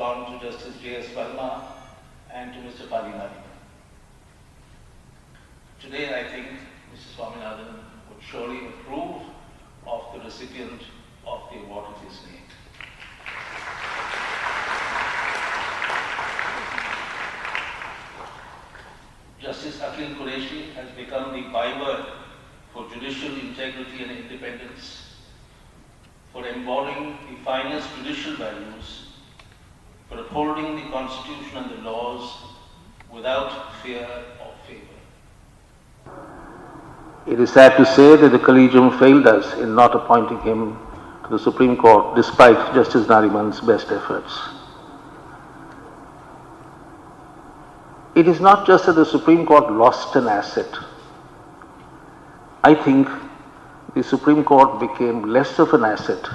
On to Justice J.S. Verma and to Mr. Adithanar. Today, I think Mr. Swaminathan would surely approve of the recipient of the award of his name. Justice Akhil Qureshi has become the byword for judicial integrity and independence, for embodying the finest judicial values, for upholding the Constitution and the laws without fear or favor. It is sad to say that the Collegium failed us in not appointing him to the Supreme Court despite Justice Nariman's best efforts. It is not just that the Supreme Court lost an asset. I think the Supreme Court became less of an asset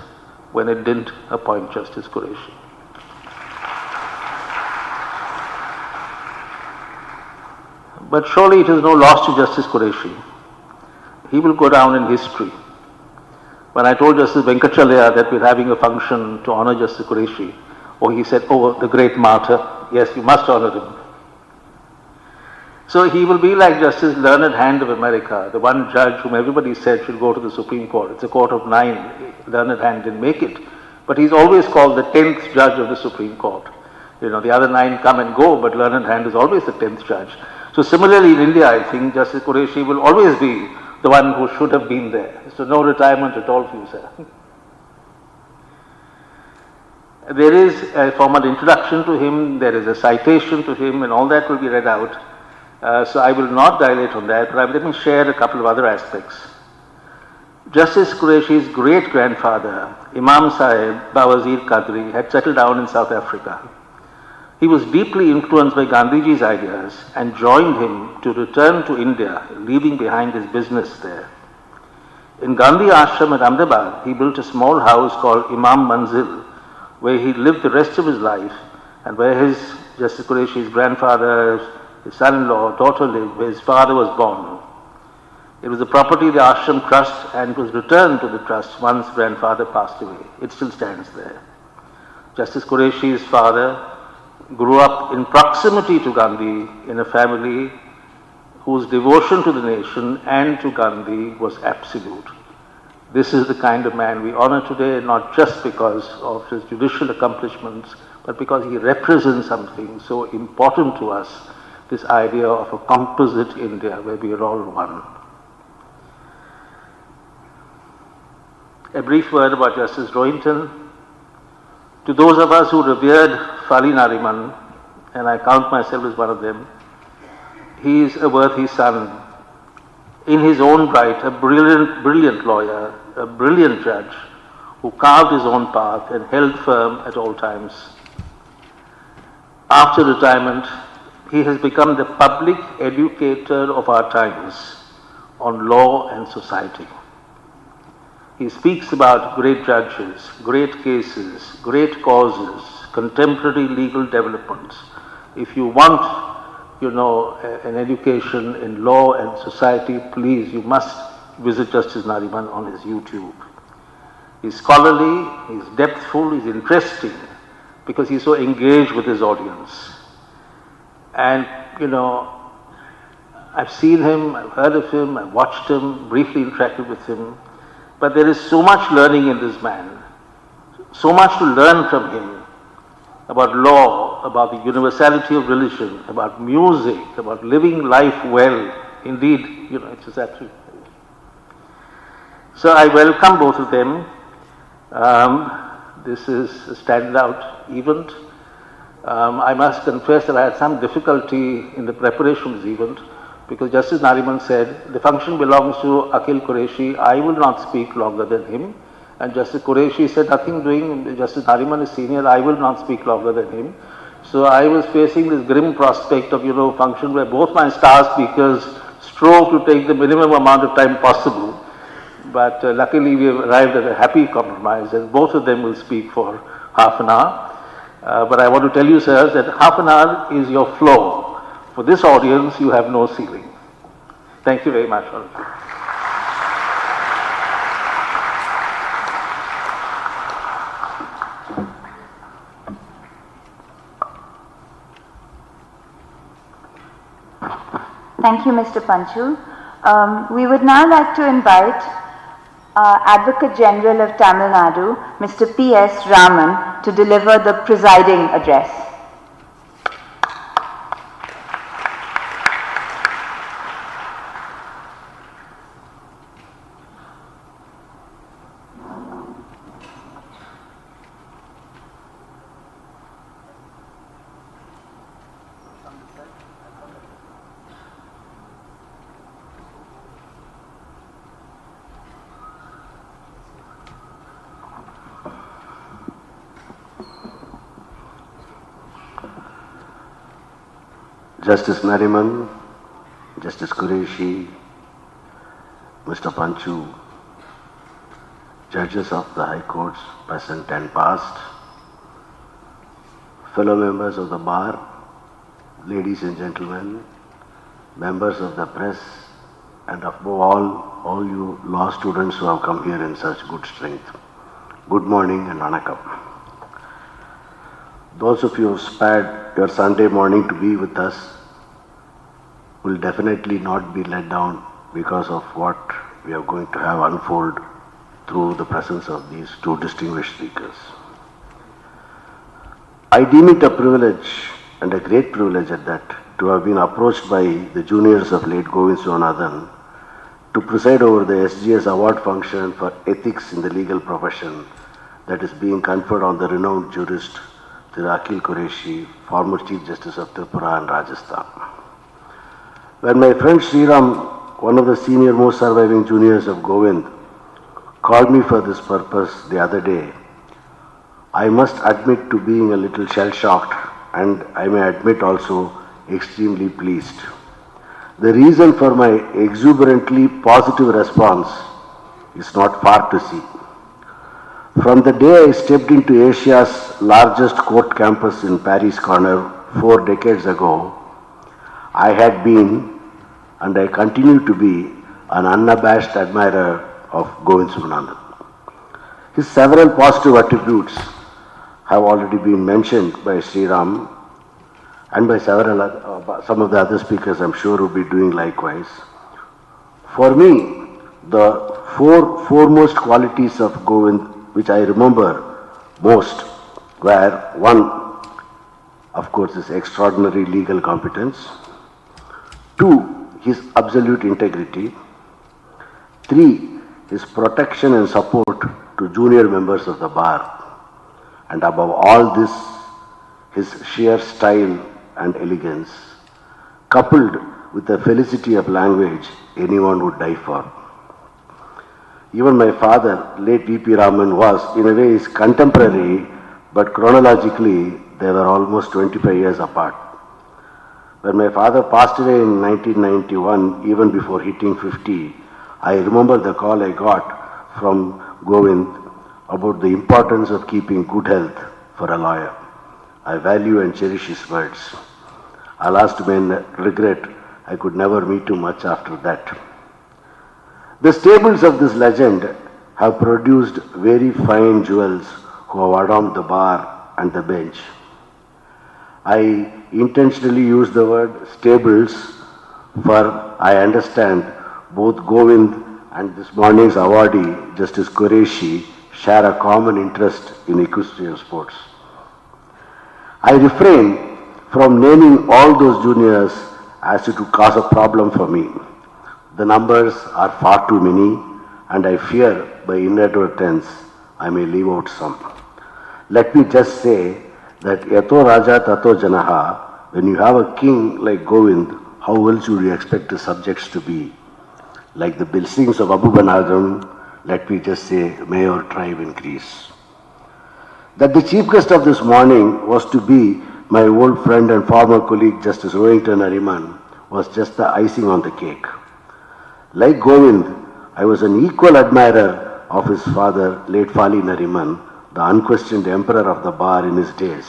when it didn't appoint Justice Qureshi. But surely it is no loss to Justice Qureshi. He will go down in history. When I told Justice Venkatachalaya that we're having a function to honor Justice Qureshi, he said, "Oh, the great martyr. Yes, you must honor him." So he will be like Justice Learned Hand of America, the one judge whom everybody said should go to the Supreme Court. It's a court of 9. Learned Hand didn't make it. But he's always called the 10th judge of the Supreme Court. You know, the other 9 come and go, but Learned Hand is always the 10th judge. So similarly in India, I think Justice Qureshi will always be the one who should have been there. So no retirement at all for you, sir. There is a formal introduction to him, there is a citation to him, and all that will be read out. So I will not dilate on that, but let me share a couple of other aspects. Justice Qureshi's great-grandfather, Imam Sahib Bawazir Qadri, had settled down in South Africa. He was deeply influenced by Gandhiji's ideas and joined him to return to India, leaving behind his business there. In Gandhi Ashram at Ahmedabad, he built a small house called Imam Manzil, where he lived the rest of his life and where Justice Qureshi's grandfather, his son-in-law, daughter lived, where his father was born. It was the property of the ashram trust and it was returned to the trust once grandfather passed away. It still stands there. Justice Qureshi's father grew up in proximity to Gandhi in a family whose devotion to the nation and to Gandhi was absolute. This is the kind of man we honor today, not just because of his judicial accomplishments, but because he represents something so important to us, this idea of a composite India where we are all one. A brief word about Justice Rohinton. To those of us who revered Fali Nariman, and I count myself as one of them, he is a worthy son. In his own right, a brilliant lawyer, a brilliant judge, who carved his own path and held firm at all times. After retirement, he has become the public educator of our times on law and society. He speaks about great judges, great cases, great causes, contemporary legal developments. If you want, an education in law and society, please, you must visit Justice Nariman on his YouTube. He's scholarly, he's depthful, he's interesting, because he's so engaged with his audience. And, I've seen him, I've heard of him, I've watched him, briefly interacted with him. But there is so much learning in this man, so much to learn from him about law, about the universality of religion, about music, about living life well. Indeed, it's just absolutely. So I welcome both of them. This is a standout event. I must confess that I had some difficulty in the preparation of this event because Justice Nariman said, the function belongs to Akhil Qureshi, I will not speak longer than him. And Justice Qureshi said, nothing doing, Justice Nariman is senior, I will not speak longer than him. So I was facing this grim prospect of, function where both my star speakers strove to take the minimum amount of time possible. But luckily we have arrived at a happy compromise and both of them will speak for half an hour. But I want to tell you, sirs, that half an hour is your floor. For this audience, you have no ceiling. Thank you very much, all of you. Thank you, Mr. Panchu. We would now like to invite Advocate General of Tamil Nadu, Mr. P.S. Raman, to deliver the presiding address. Justice Nariman, Justice Qureshi, Mr. Panchu, judges of the High Courts present and past, fellow members of the bar, ladies and gentlemen, members of the press, and above all you law students who have come here in such good strength. Good morning and vanakkam. Those of you who spared your Sunday morning to be with us will definitely not be let down because of what we are going to have unfold through the presence of these two distinguished speakers. I deem it a privilege, and a great privilege at that, to have been approached by the juniors of late Govind Swanathan to preside over the SGS award function for ethics in the legal profession that is being conferred on the renowned jurist Akil Qureshi, former Chief Justice of Tripura and Rajasthan. When my friend Sriram, one of the senior most surviving juniors of Govind, called me for this purpose the other day, I must admit to being a little shell-shocked, and I may admit also extremely pleased. The reason for my exuberantly positive response is not far to see. From the day I stepped into Asia's largest court campus in Paris Corner 4 decades ago, I had been, and I continue to be, an unabashed admirer of Govind Swanathan. His several positive attributes have already been mentioned by Sriram and by some of the other speakers I'm sure will be doing likewise. For me, the four foremost qualities of Govind which I remember most were: 1, of course, his extraordinary legal competence; 2, his absolute integrity; 3, his protection and support to junior members of the bar; and above all this, his sheer style and elegance, coupled with the felicity of language anyone would die for. Even my father, late V.P. Raman, was in a way his contemporary, but chronologically they were almost 25 years apart. When my father passed away in 1991, even before hitting 50, I remember the call I got from Govind about the importance of keeping good health for a lawyer. I value and cherish his words. Alas, to my regret, I could never meet him much after that. The stables of this legend have produced very fine jewels who have adorned the bar and the bench. I intentionally use the word stables, for I understand both Govind and this morning's awardee, Justice Qureshi, share a common interest in equestrian sports. I refrain from naming all those juniors as it would cause a problem for me. The numbers are far too many, and I fear by inadvertence I may leave out some. Let me just say that Yato Raja Tato Janaha, when you have a king like Govind, how else would you expect the subjects to be? Like the blessings of Abu Banagam, let me just say, may your tribe increase. That the chief guest of this morning was to be my old friend and former colleague Justice Rohington Nariman was just the icing on the cake. Like Govind, I was an equal admirer of his father, late Fali Nariman, the unquestioned emperor of the bar in his days,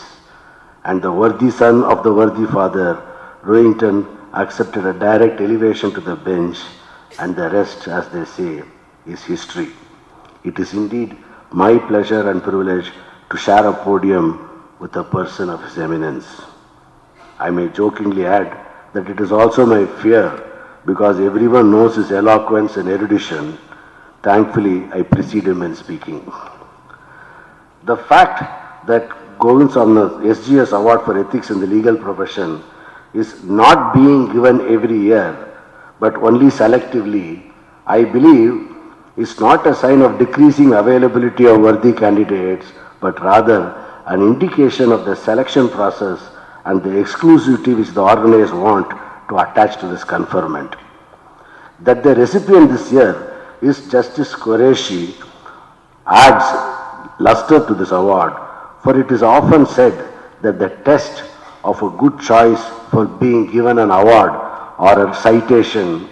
and the worthy son of the worthy father, Rohington, accepted a direct elevation to the bench, and the rest, as they say, is history. It is indeed my pleasure and privilege to share a podium with a person of his eminence. I may jokingly add that it is also my fear, because everyone knows his eloquence and erudition. Thankfully, I precede him in speaking. The fact that Govind Somnath's SGS Award for Ethics in the Legal Profession is not being given every year, but only selectively, I believe is not a sign of decreasing availability of worthy candidates, but rather an indication of the selection process and the exclusivity which the organizers want to attach to this conferment. That the recipient this year is Justice Qureshi adds luster to this award, for it is often said that the test of a good choice for being given an award or a citation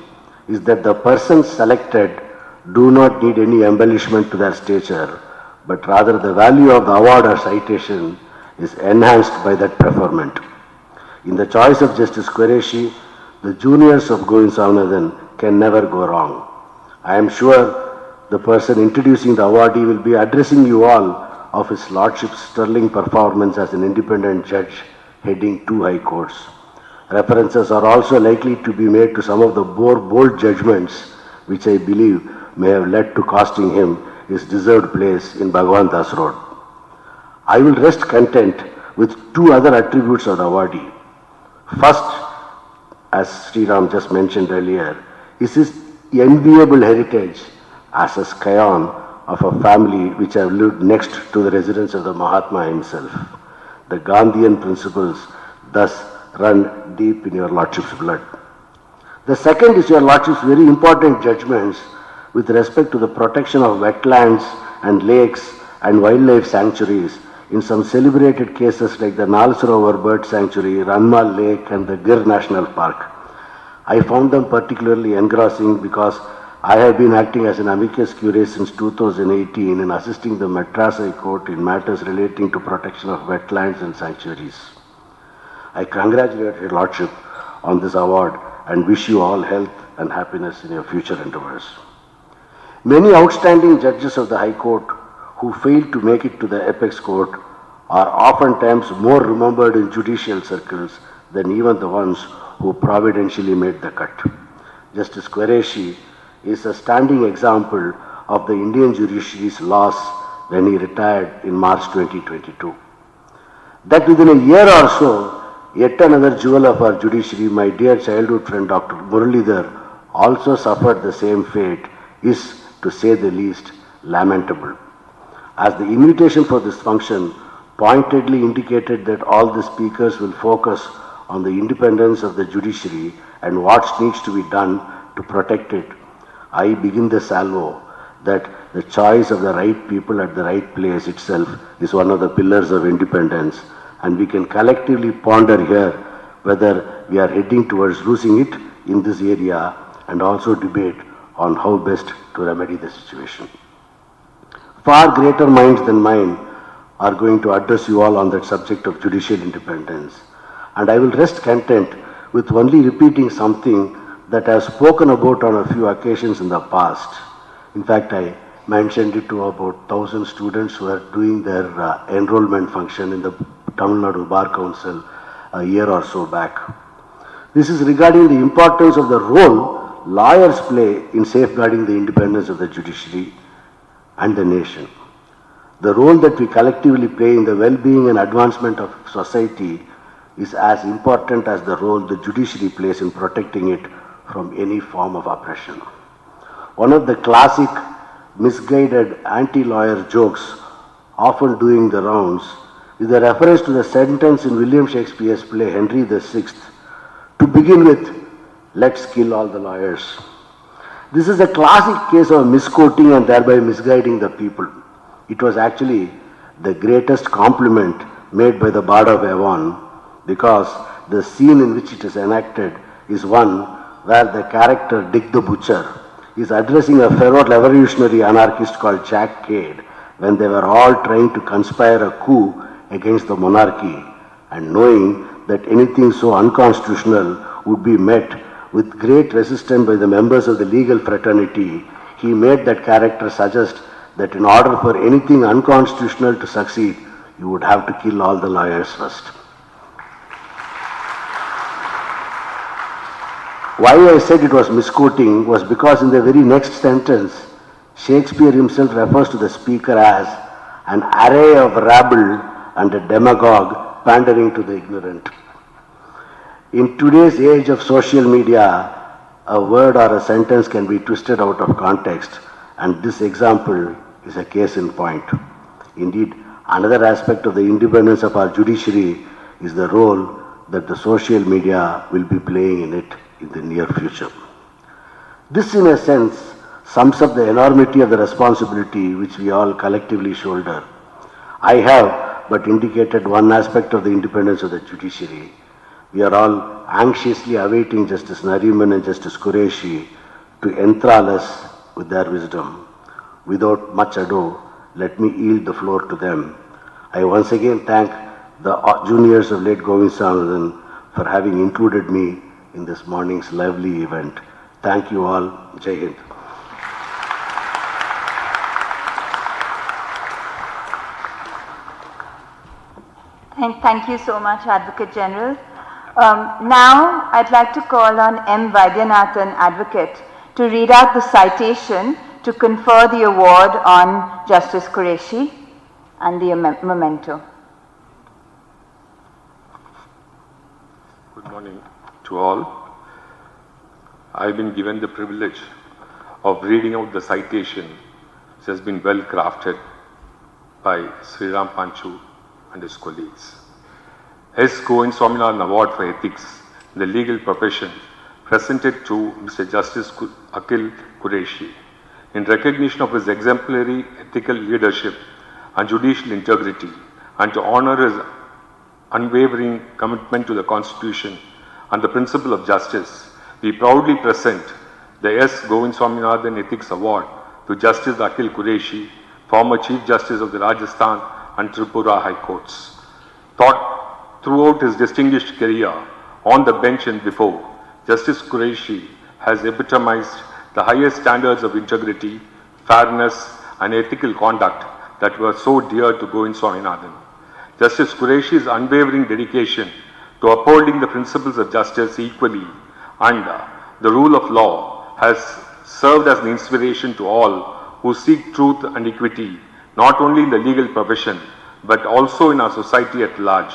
is that the persons selected do not need any embellishment to their stature, but rather the value of the award or citation is enhanced by that preferment. In the choice of Justice Qureshi, the juniors of Govind Somnathan can never go wrong. I am sure the person introducing the awardee will be addressing you all of his lordship's sterling performance as an independent judge heading 2 high courts. References are also likely to be made to some of the bold judgments which I believe may have led to costing him his deserved place in Bhagwan Das Road. I will rest content with 2 other attributes of the awardee. First, as Sriram just mentioned earlier, is his enviable heritage as a scion of a family which have lived next to the residence of the Mahatma himself. The Gandhian principles thus run deep in your lordship's blood. The second is your lordship's very important judgments with respect to the protection of wetlands and lakes and wildlife sanctuaries in some celebrated cases like the Nalsarovar Bird Sanctuary, Ranmal Lake and the Gir National Park. I found them particularly engrossing because I have been acting as an amicus curiae since 2018 in assisting the Madras High Court in matters relating to protection of wetlands and sanctuaries. I congratulate your lordship on this award and wish you all health and happiness in your future endeavors. Many outstanding judges of the High Court who failed to make it to the apex court are oftentimes more remembered in judicial circles than even the ones who providentially made the cut. Justice Qureshi is a standing example of the Indian judiciary's loss when he retired in March 2022. That within a year or so, yet another jewel of our judiciary, my dear childhood friend Dr. Muralidhar, also suffered the same fate is, to say the least, lamentable. As the invitation for this function pointedly indicated that all the speakers will focus on the independence of the judiciary and what needs to be done to protect it, I begin the salvo that the choice of the right people at the right place itself is one of the pillars of independence, and we can collectively ponder here whether we are heading towards losing it in this area and also debate on how best to remedy the situation. Far greater minds than mine are going to address you all on that subject of judicial independence, and I will rest content with only repeating something that I have spoken about on a few occasions in the past. In fact, I mentioned it to about 1,000 students who are doing their enrollment function in the Tamil Nadu Bar Council a year or so back. This is regarding the importance of the role lawyers play in safeguarding the independence of the judiciary and the nation. The role that we collectively play in the well-being and advancement of society is as important as the role the judiciary plays in protecting it from any form of oppression. One of the classic misguided anti-lawyer jokes often doing the rounds is the reference to the sentence in William Shakespeare's play Henry VI, to begin with, let's kill all the lawyers. This is a classic case of misquoting and thereby misguiding the people. It was actually the greatest compliment made by the Bard of Avon, because the scene in which it is enacted is one where the character Dick the Butcher is addressing a feral revolutionary anarchist called Jack Cade when they were all trying to conspire a coup against the monarchy, and knowing that anything so unconstitutional would be met with great resistance by the members of the legal fraternity, he made that character suggest that in order for anything unconstitutional to succeed, you would have to kill all the lawyers first. Why I said it was misquoting was because in the very next sentence, Shakespeare himself refers to the speaker as an array of rabble and a demagogue pandering to the ignorant. In today's age of social media, a word or a sentence can be twisted out of context, and this example is a case in point. Indeed, another aspect of the independence of our judiciary is the role that the social media will be playing in it in the near future. This, in a sense, sums up the enormity of the responsibility which we all collectively shoulder. I have but indicated one aspect of the independence of the judiciary. We are all anxiously awaiting Justice Nariman and Justice Qureshi to enthrall us with their wisdom. Without much ado, let me yield the floor to them. I once again thank the juniors of late Govind Swaminathan for having included me in this morning's lively event. Thank you all. Jai Hind. Thank you so much, Advocate General. Now, I'd like to call on M. Vaidyanathan, Advocate, to read out the citation to confer the award on Justice Qureshi and the memento. Good morning to all. I've been given the privilege of reading out the citation, which has been well crafted by Sriram Panchu and his colleagues. S. Govind Swaminathan Award for Ethics in the Legal Profession, presented to Mr. Justice Akhil Qureshi in recognition of his exemplary ethical leadership and judicial integrity, and to honor his unwavering commitment to the Constitution and the principle of justice. We proudly present the S. Govind Swaminathan Ethics Award to Justice Akhil Qureshi, former Chief Justice of the Rajasthan and Tripura High Courts. Throughout his distinguished career on the bench and before, Justice Qureshi has epitomized the highest standards of integrity, fairness, and ethical conduct that were so dear to Govind Swaminathan. Justice Qureshi's unwavering dedication to upholding the principles of justice equally and the rule of law has served as an inspiration to all who seek truth and equity, not only in the legal profession, but also in our society at large.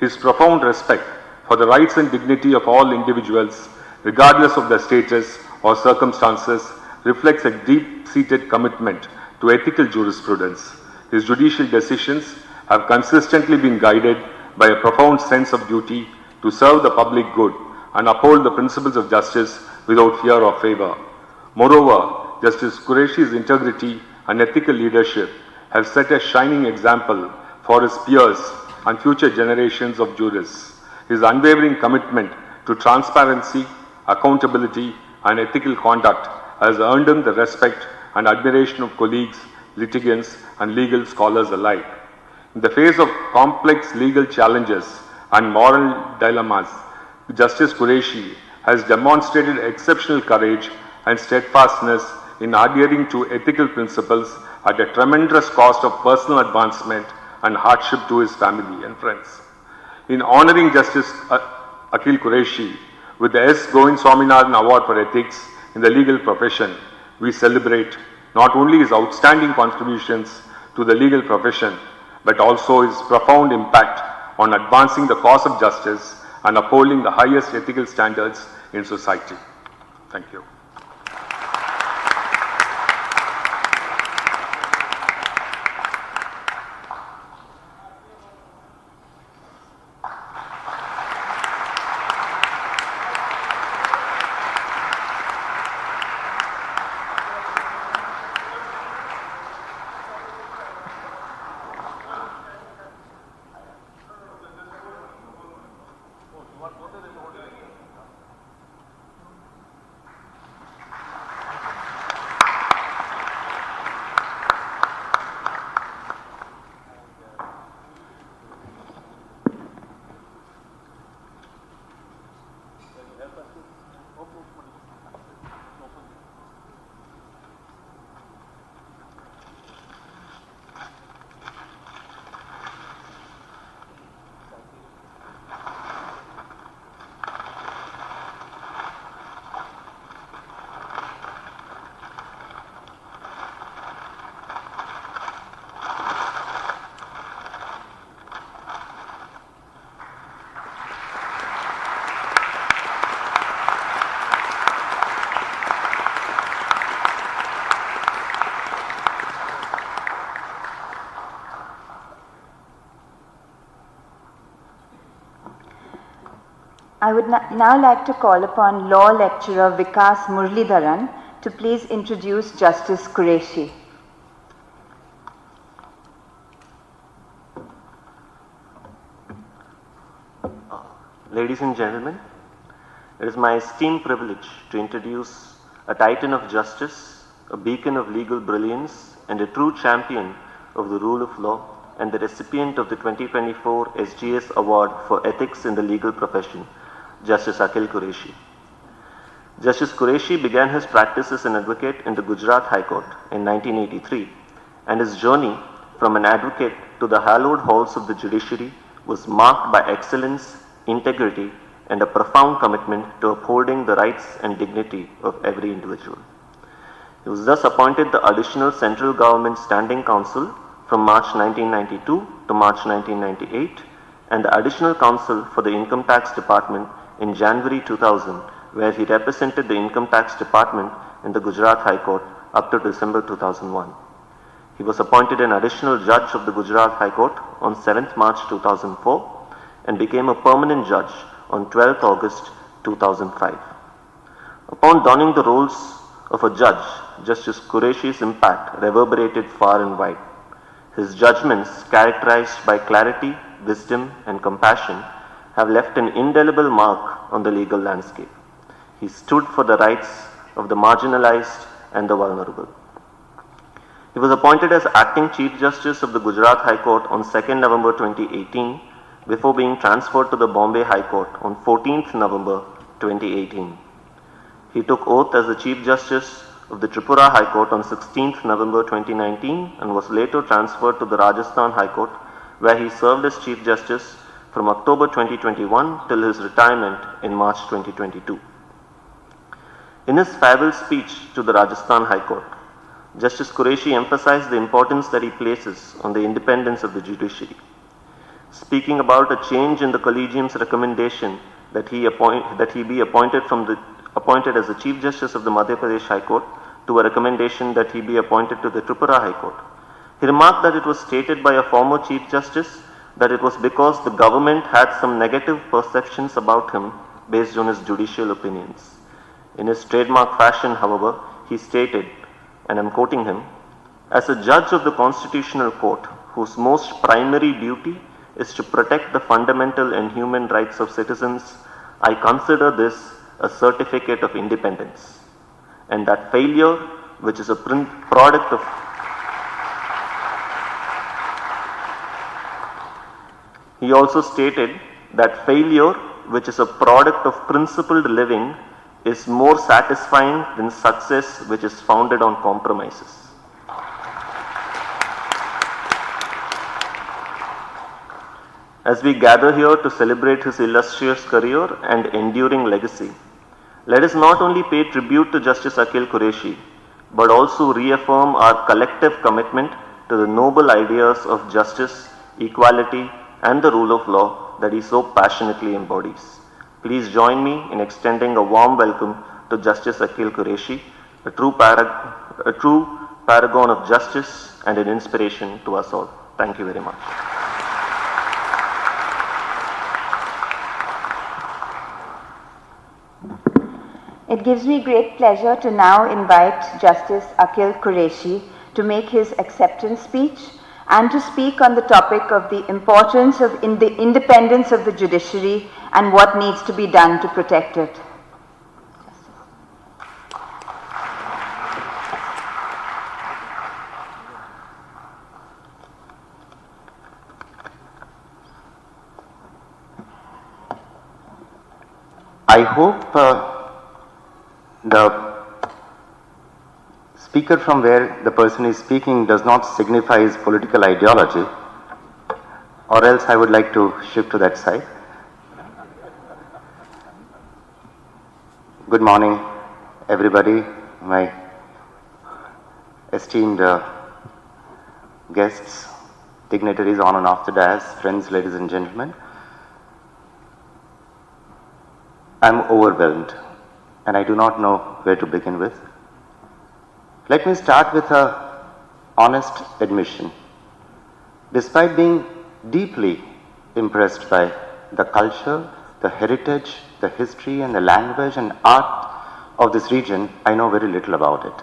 His profound respect for the rights and dignity of all individuals, regardless of their status or circumstances, reflects a deep-seated commitment to ethical jurisprudence. His judicial decisions have consistently been guided by a profound sense of duty to serve the public good and uphold the principles of justice without fear or favor. Moreover, Justice Qureshi's integrity and ethical leadership have set a shining example for his peers and future generations of jurists. His unwavering commitment to transparency, accountability, and ethical conduct has earned him the respect and admiration of colleagues, litigants, and legal scholars alike. In the face of complex legal challenges and moral dilemmas, Justice Qureshi has demonstrated exceptional courage and steadfastness in adhering to ethical principles at a tremendous cost of personal advancement and hardship to his family and friends. In honoring Justice Akhil Qureshi with the S. Govind Swaminathan Award for Ethics in the legal profession, we celebrate not only his outstanding contributions to the legal profession, but also his profound impact on advancing the cause of justice and upholding the highest ethical standards in society. Thank you. I would now like to call upon Law Lecturer Vikas Muralidharan to please introduce Justice Qureshi. Ladies and gentlemen, it is my esteemed privilege to introduce a titan of justice, a beacon of legal brilliance, and a true champion of the rule of law, and the recipient of the 2024 SGS Award for Ethics in the Legal Profession, Justice Akhil Qureshi. Justice Qureshi began his practice as an advocate in the Gujarat High Court in 1983, and his journey from an advocate to the hallowed halls of the judiciary was marked by excellence, integrity, and a profound commitment to upholding the rights and dignity of every individual. He was thus appointed the additional central government standing counsel from March 1992 to March 1998, and the additional counsel for the Income Tax Department in January 2000, where he represented the Income Tax Department in the Gujarat High Court up to December 2001. He was appointed an additional judge of the Gujarat High Court on 7th March 2004 and became a permanent judge on 12th August 2005. Upon donning the roles of a judge, Justice Qureshi's impact reverberated far and wide. His judgments, characterized by clarity, wisdom, and compassion, have left an indelible mark on the legal landscape. He stood for the rights of the marginalized and the vulnerable. He was appointed as Acting Chief Justice of the Gujarat High Court on 2nd November 2018 before being transferred to the Bombay High Court on 14th November 2018. He took oath as the Chief Justice of the Tripura High Court on 16th November 2019 and was later transferred to the Rajasthan High Court, where he served as Chief Justice from October 2021 till his retirement in March 2022. In his farewell speech to the Rajasthan High Court, Justice Qureshi emphasized the importance that he places on the independence of the judiciary. Speaking about a change in the Collegium's recommendation that he be appointed as the Chief Justice of the Madhya Pradesh High Court to a recommendation that he be appointed to the Tripura High Court, he remarked that it was stated by a former Chief Justice that it was because the government had some negative perceptions about him based on his judicial opinions. In his trademark fashion, however, he stated, and I am quoting him, "As a judge of the Constitutional Court, whose most primary duty is to protect the fundamental and human rights of citizens, I consider this a certificate of independence, and that failure, which is a product of He also stated that failure, which is a product of principled living, is more satisfying than success which is founded on compromises. As we gather here to celebrate his illustrious career and enduring legacy, let us not only pay tribute to Justice Akhil Qureshi, but also reaffirm our collective commitment to the noble ideas of justice, equality, and the rule of law that he so passionately embodies. Please join me in extending a warm welcome to Justice Akhil Qureshi, a true paragon of justice and an inspiration to us all. Thank you very much. It gives me great pleasure to now invite Justice Akhil Qureshi to make his acceptance speech and to speak on the topic of the importance of the independence of the judiciary and what needs to be done to protect it. I hope the speaker from where the person is speaking does not signify his political ideology, or else I would like to shift to that side. Good morning, everybody, my esteemed guests, dignitaries on and off the dais, friends, ladies and gentlemen. I'm overwhelmed and I do not know where to begin with. Let me start with an honest admission. Despite being deeply impressed by the culture, the heritage, the history and the language and art of this region, I know very little about it.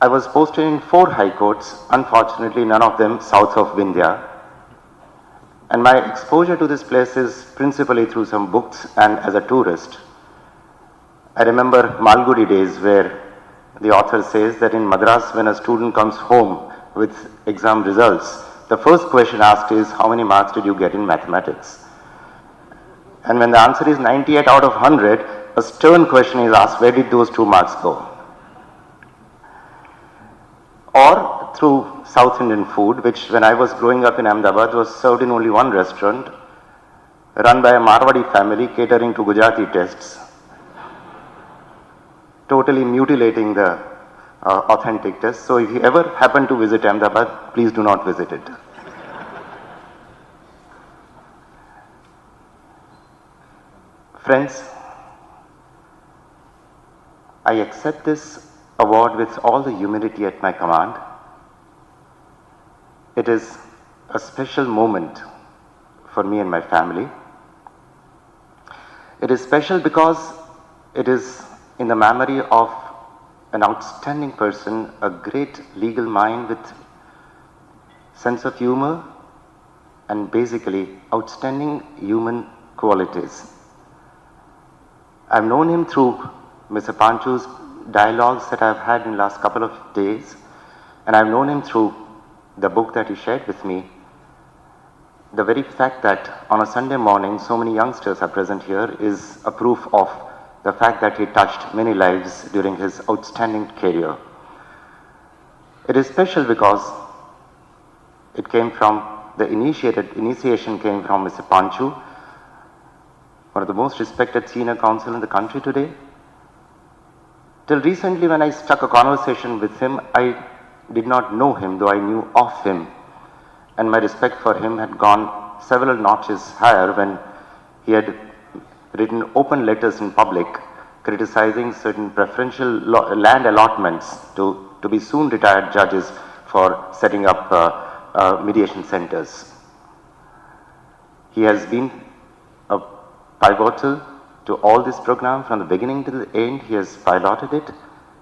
I was posted in 4 high courts, unfortunately none of them south of Vindhya. And my exposure to this place is principally through some books and as a tourist. I remember Malgudi days where the author says that in Madras, when a student comes home with exam results, the first question asked is, how many marks did you get in mathematics? And when the answer is 98 out of 100, a stern question is asked, where did those 2 marks go? Or through South Indian food, which when I was growing up in Ahmedabad was served in only one restaurant, run by a Marwadi family catering to Gujarati tastes, totally mutilating the authentic taste. So if you ever happen to visit Ahmedabad, please do not visit it. Friends, I accept this award with all the humility at my command. It is a special moment for me and my family. It is special because it is in the memory of an outstanding person, a great legal mind with sense of humor and basically outstanding human qualities. I've known him through Mr. Panchu's dialogues that I've had in the last couple of days, and I've known him through the book that he shared with me. The very fact that on a Sunday morning so many youngsters are present here is a proof of the fact that he touched many lives during his outstanding career. It is special because it came from, the initiation came from Mr. Panchu, one of the most respected senior counsel in the country today. Till recently when I struck a conversation with him, I did not know him, though I knew of him. And my respect for him had gone several notches higher when he had written open letters in public criticizing certain preferential land allotments to be soon retired judges for setting up mediation centers. He has been a pivotal to all this program from the beginning to the end. He has piloted it.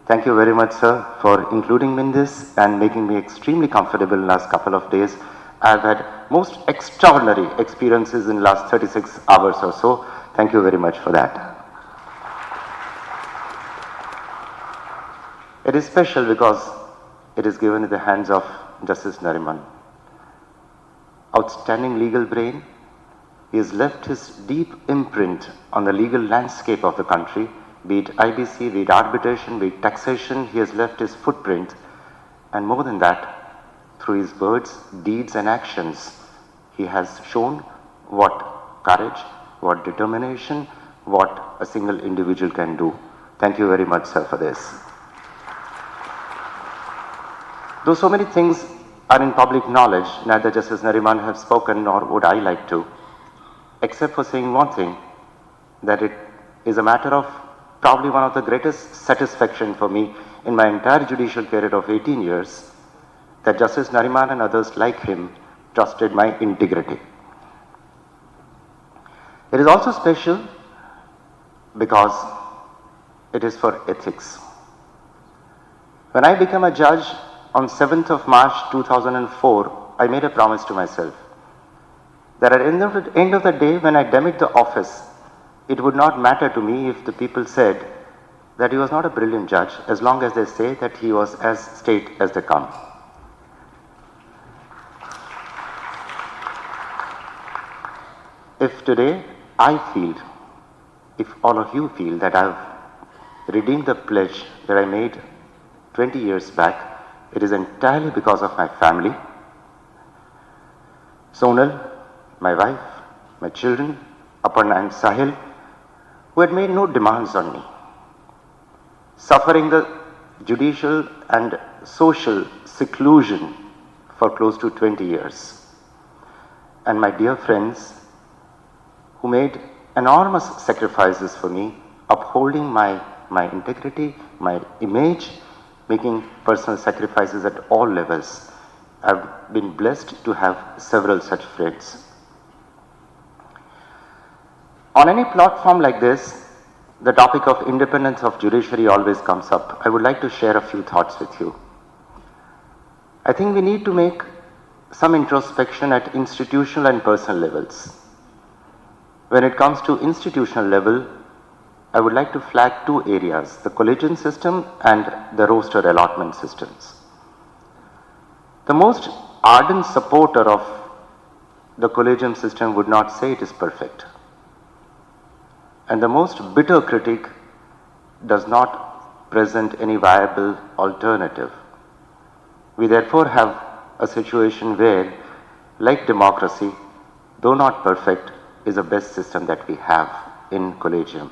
Thank you very much, sir, for including me in this and making me extremely comfortable in the last couple of days. I've had most extraordinary experiences in the last 36 hours or so. Thank you very much for that. It is special because it is given in the hands of Justice Nariman. Outstanding legal brain. He has left his deep imprint on the legal landscape of the country, be it IBC, be it arbitration, be it taxation. He has left his footprint, and more than that, through his words, deeds and actions, he has shown what courage, what determination, what a single individual can do. Thank you very much, sir, for this. Though so many things are in public knowledge, neither Justice Nariman have spoken nor would I like to, except for saying one thing, that it is a matter of probably one of the greatest satisfaction for me in my entire judicial career of 18 years, that Justice Nariman and others like him trusted my integrity. It is also special because it is for ethics. When I became a judge on 7th of March 2004, I made a promise to myself that at the end of the day, when I demit the office, it would not matter to me if the people said that he was not a brilliant judge, as long as they say that he was as straight as they come. If today I feel, if all of you feel that I have redeemed the pledge that I made 20 years back, it is entirely because of my family. Sonal, my wife, my children, Aparna and Sahil, who had made no demands on me. Suffering the judicial and social seclusion for close to 20 years. And my dear friends, who made enormous sacrifices for me, upholding my integrity, my image, making personal sacrifices at all levels. I've been blessed to have several such friends. On any platform like this, the topic of independence of judiciary always comes up. I would like to share a few thoughts with you. I think we need to make some introspection at institutional and personal levels. When it comes to institutional level, I would like to flag two areas, the collegiate system and the roster allotment systems. The most ardent supporter of the collegium system would not say it is perfect. And the most bitter critic does not present any viable alternative. We therefore have a situation where, like democracy, though not perfect, is the best system that we have in collegium.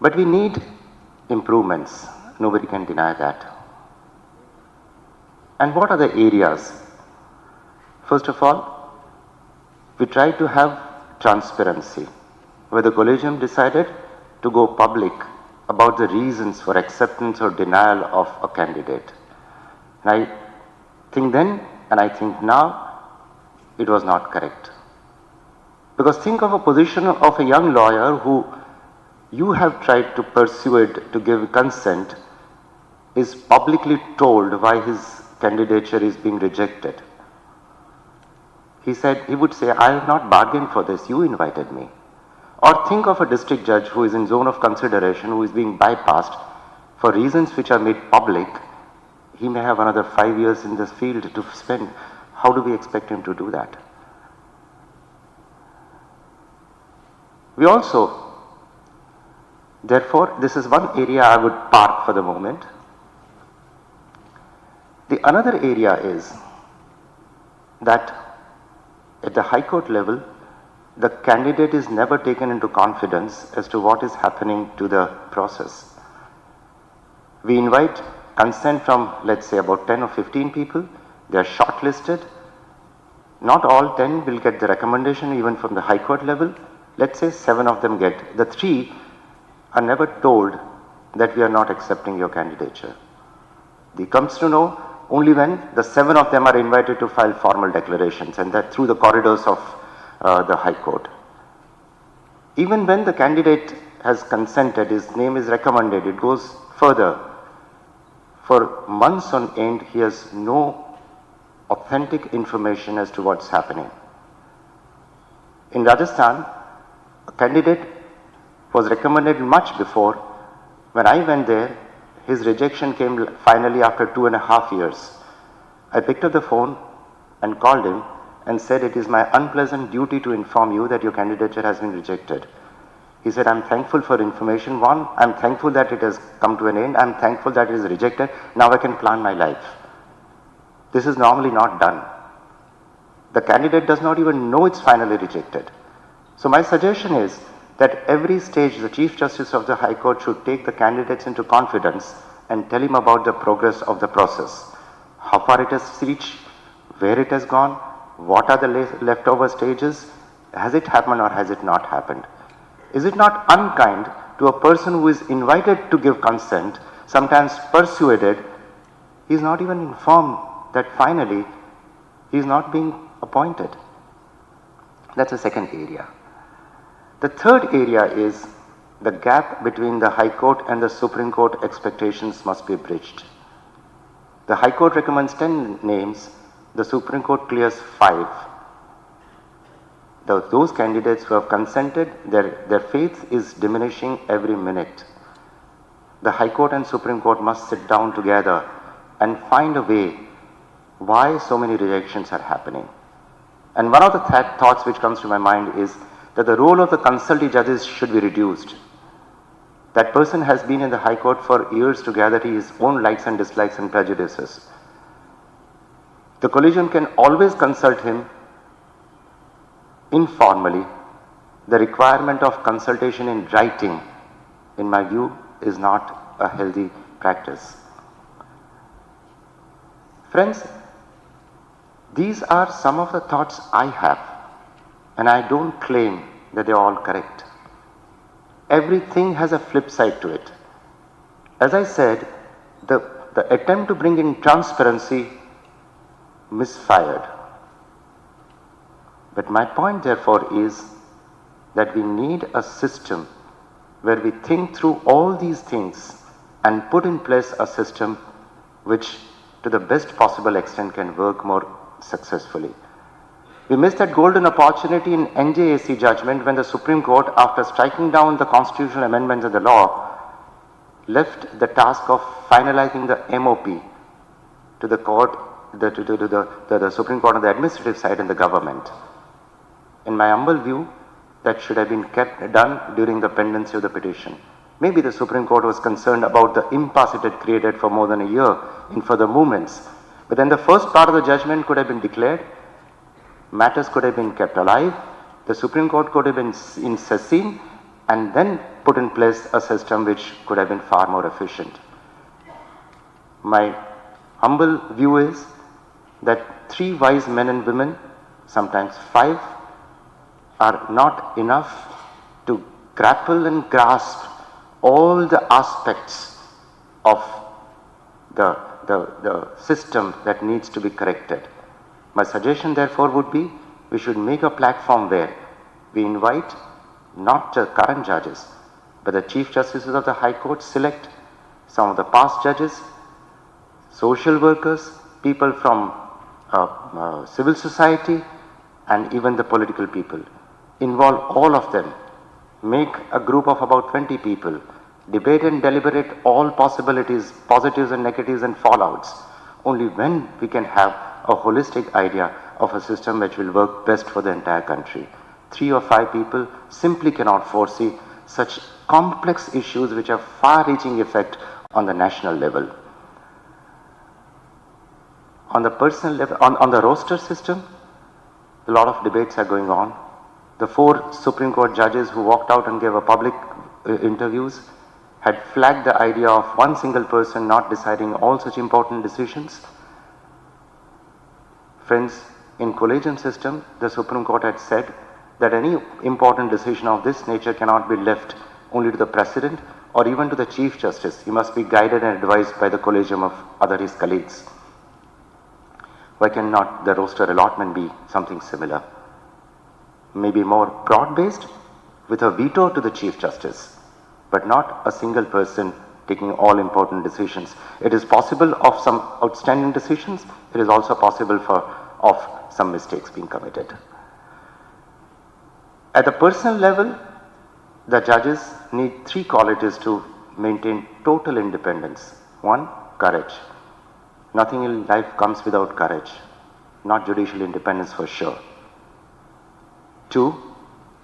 But we need improvements. Nobody can deny that. And what are the areas? First of all, we try to have transparency, where the collegium decided to go public about the reasons for acceptance or denial of a candidate. And I think then, and I think now, it was not correct. Because think of a position of a young lawyer who you have tried to persuade to give consent is publicly told why his candidature is being rejected. He would say, I have not bargained for this, you invited me. Or think of a district judge who is in zone of consideration, who is being bypassed for reasons which are made public. He may have another 5 years in this field to spend. How do we expect him to do that? We also, therefore, this is one area I would park for the moment. The another area is that at the High Court level, the candidate is never taken into confidence as to what is happening to the process. We invite consent from, let's say, about 10 or 15 people. They are shortlisted. Not all 10 will get the recommendation even from the High Court level. Let's say 7 of them get. The 3 are never told that we are not accepting your candidature. They comes to know only when the 7 of them are invited to file formal declarations, and that through the corridors of the High Court. Even when the candidate has consented, his name is recommended, it goes further. For months on end, he has no authentic information as to what's happening. In Rajasthan, a candidate was recommended much before. When I went there, his rejection came finally after 2.5 years. I picked up the phone and called him and said, it is my unpleasant duty to inform you that your candidature has been rejected. He said, I'm thankful for information. One, I'm thankful that it has come to an end. I'm thankful that it is rejected. Now I can plan my life. This is normally not done. The candidate does not even know it's finally rejected. So my suggestion is that every stage the Chief Justice of the High Court should take the candidates into confidence and tell him about the progress of the process. How far it has reached, where it has gone, what are the leftover stages, has it happened or has it not happened? Is it not unkind to a person who is invited to give consent, sometimes persuaded, he is not even informed that finally he is not being appointed? That's the second area. The third area is the gap between the High Court and the Supreme Court expectations must be bridged. The High Court recommends 10 names, the Supreme Court clears 5. Those candidates who have consented, their faith is diminishing every minute. The High Court and Supreme Court must sit down together and find a way why so many rejections are happening. And one of the thoughts which comes to my mind is that the role of the consulting judges should be reduced. That person has been in the High Court for years to gather his own likes and dislikes and prejudices. The collegium can always consult him informally. The requirement of consultation in writing, in my view, is not a healthy practice. Friends, these are some of the thoughts I have, and I don't claim that they are all correct. Everything has a flip side to it. As I said, the attempt to bring in transparency misfired. But my point therefore is that we need a system where we think through all these things and put in place a system which to the best possible extent can work more successfully. We missed that golden opportunity in NJAC judgment when the Supreme Court, after striking down the constitutional amendments of the law, left the task of finalizing the MOP to the court, to the Supreme Court on the administrative side and the government. In my humble view, that should have been done during the pendency of the petition. Maybe the Supreme Court was concerned about the impasse it had created for more than a year in further movements. But then the first part of the judgment could have been declared, matters could have been kept alive, the Supreme Court could have been in session and then put in place a system which could have been far more efficient. My humble view is that 3 wise men and women, sometimes 5, are not enough to grapple and grasp all the aspects of the system that needs to be corrected. My suggestion therefore would be, we should make a platform where we invite not the current judges, but the Chief Justices of the High Court select some of the past judges, social workers, people from civil society, and even the political people. Involve all of them. Make a group of about 20 people. Debate and deliberate all possibilities, positives and negatives and fallouts. Only when we can have a holistic idea of a system which will work best for the entire country. 3 or 5 people simply cannot foresee such complex issues which have far-reaching effect on the national level. On the personal level, on the roster system, a lot of debates are going on. The 4 Supreme Court judges who walked out and gave a public interviews had flagged the idea of one single person not deciding all such important decisions. Friends, in collegium system, the Supreme Court had said that any important decision of this nature cannot be left only to the President or even to the Chief Justice. He must be guided and advised by the collegium of other his colleagues. Why cannot the roster allotment be something similar? Maybe more broad-based, with a veto to the Chief Justice, but not a single person taking all important decisions. It is possible of some outstanding decisions, it is also possible of some mistakes being committed. At the personal level, the judges need 3 qualities to maintain total independence. 1, courage. Nothing in life comes without courage, not judicial independence for sure. 2,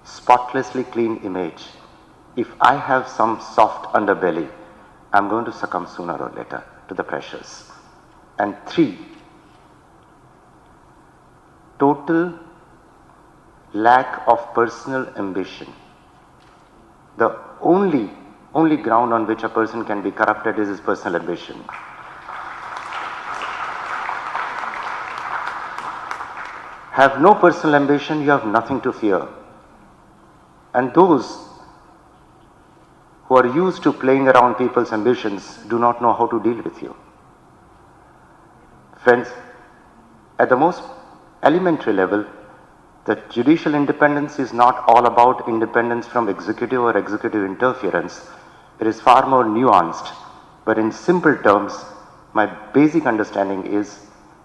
spotlessly clean image. If I have some soft underbelly, I'm going to succumb sooner or later to the pressures. And 3, total lack of personal ambition. The only ground on which a person can be corrupted is his personal ambition. Have no personal ambition, you have nothing to fear. And those who are used to playing around people's ambitions do not know how to deal with you. Friends, at the most elementary level, the judicial independence is not all about independence from executive or executive interference. It is far more nuanced. But in simple terms, my basic understanding is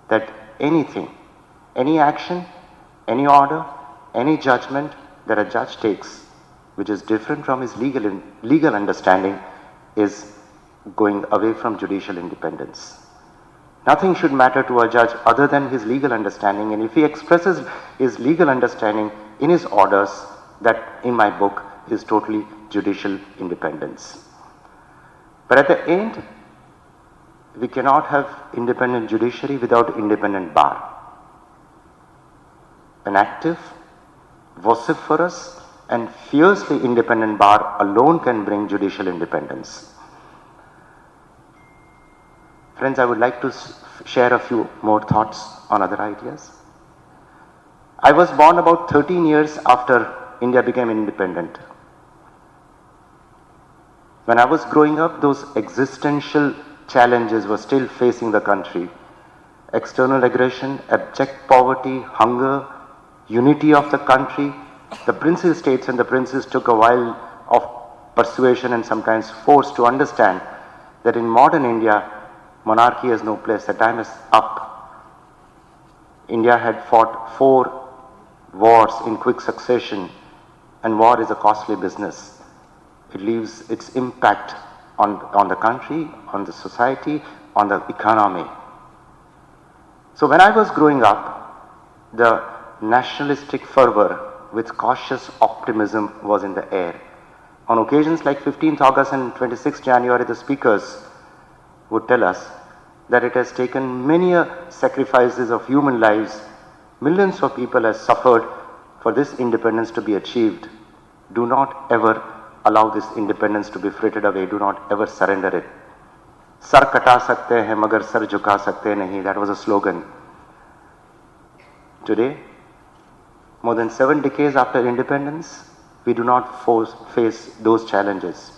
that anything, any action, any order, any judgment that a judge takes, which is different from his legal understanding, is going away from judicial independence. Nothing should matter to a judge other than his legal understanding, and if he expresses his legal understanding in his orders, that in my book is totally judicial independence. But at the end, we cannot have independent judiciary without independent bar. An active, vociferous and fiercely independent bar alone can bring judicial independence. Friends, I would like to share a few more thoughts on other ideas. I was born about 13 years after India became independent. When I was growing up, those existential challenges were still facing the country. External aggression, abject poverty, hunger, unity of the country. The princely states and the princes took a while of persuasion and sometimes force to understand that in modern India, monarchy has no place. The time is up. India had fought 4 wars in quick succession, and war is a costly business. It leaves its impact on the country, on the society, on the economy. So when I was growing up, the nationalistic fervor with cautious optimism was in the air. On occasions like 15th August and 26th January, the speakers would tell us that it has taken many sacrifices of human lives. Millions of people have suffered for this independence to be achieved. Do not ever allow this independence to be frittered away. Do not ever surrender it. Sar kata sakte hain, magar sar jhuka sakte nahi. That was a slogan. Today, more than 7 decades after independence, we do not face those challenges.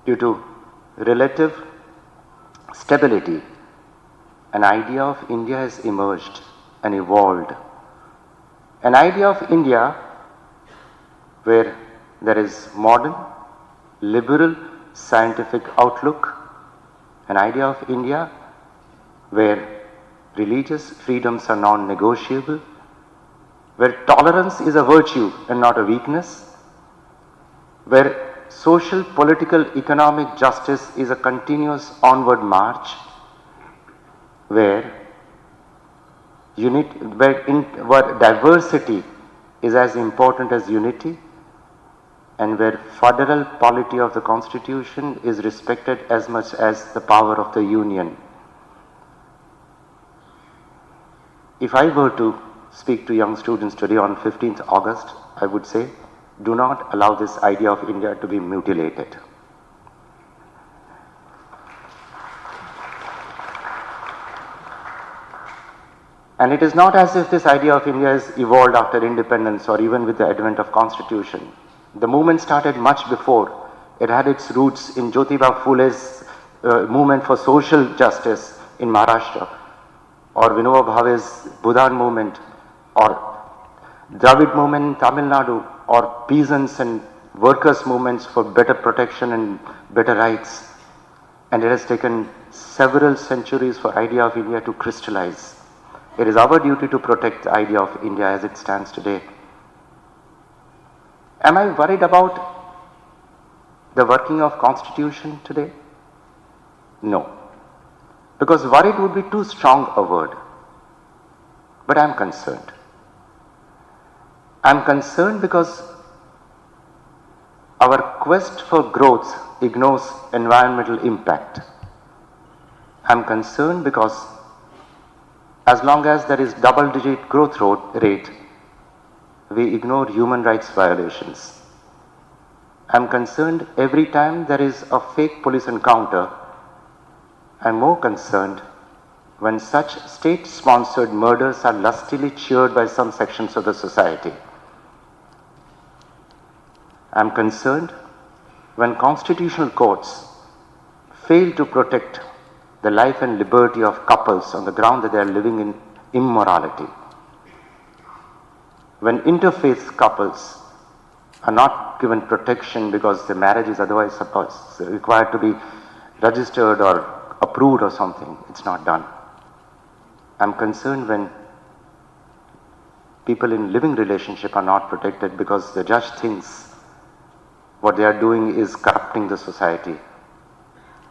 Due to relative stability, an idea of India has emerged and evolved. An idea of India where there is modern, liberal, scientific outlook. An idea of India where religious freedoms are non-negotiable, where tolerance is a virtue and not a weakness, where social, political, economic justice is a continuous onward march, where where diversity is as important as unity, and where federal polity of the Constitution is respected as much as the power of the Union. If I were to speak to young students today on 15th August, I would say, do not allow this idea of India to be mutilated. And it is not as if this idea of India has evolved after independence or even with the advent of Constitution. The movement started much before. It had its roots in Jyotiba Phule's movement for social justice in Maharashtra, or Vinoba Bhave's Bhudan movement, or Dravid movement in Tamil Nadu, or peasants and workers' movements for better protection and better rights. And it has taken several centuries for idea of India to crystallize. It is our duty to protect the idea of India as it stands today. Am I worried about the working of Constitution today? No. Because worried would be too strong a word. But I am concerned. I am concerned because our quest for growth ignores environmental impact. I am concerned because as long as there is double-digit growth rate, we ignore human rights violations. I am concerned every time there is a fake police encounter. I am more concerned when such state-sponsored murders are lustily cheered by some sections of the society. I am concerned when constitutional courts fail to protect the life and liberty of couples on the ground that they are living in immorality. When interfaith couples are not given protection because the marriage is otherwise required to be registered or approved or something, it's not done. I'm concerned when people in living relationship are not protected because the judge thinks what they are doing is corrupting the society.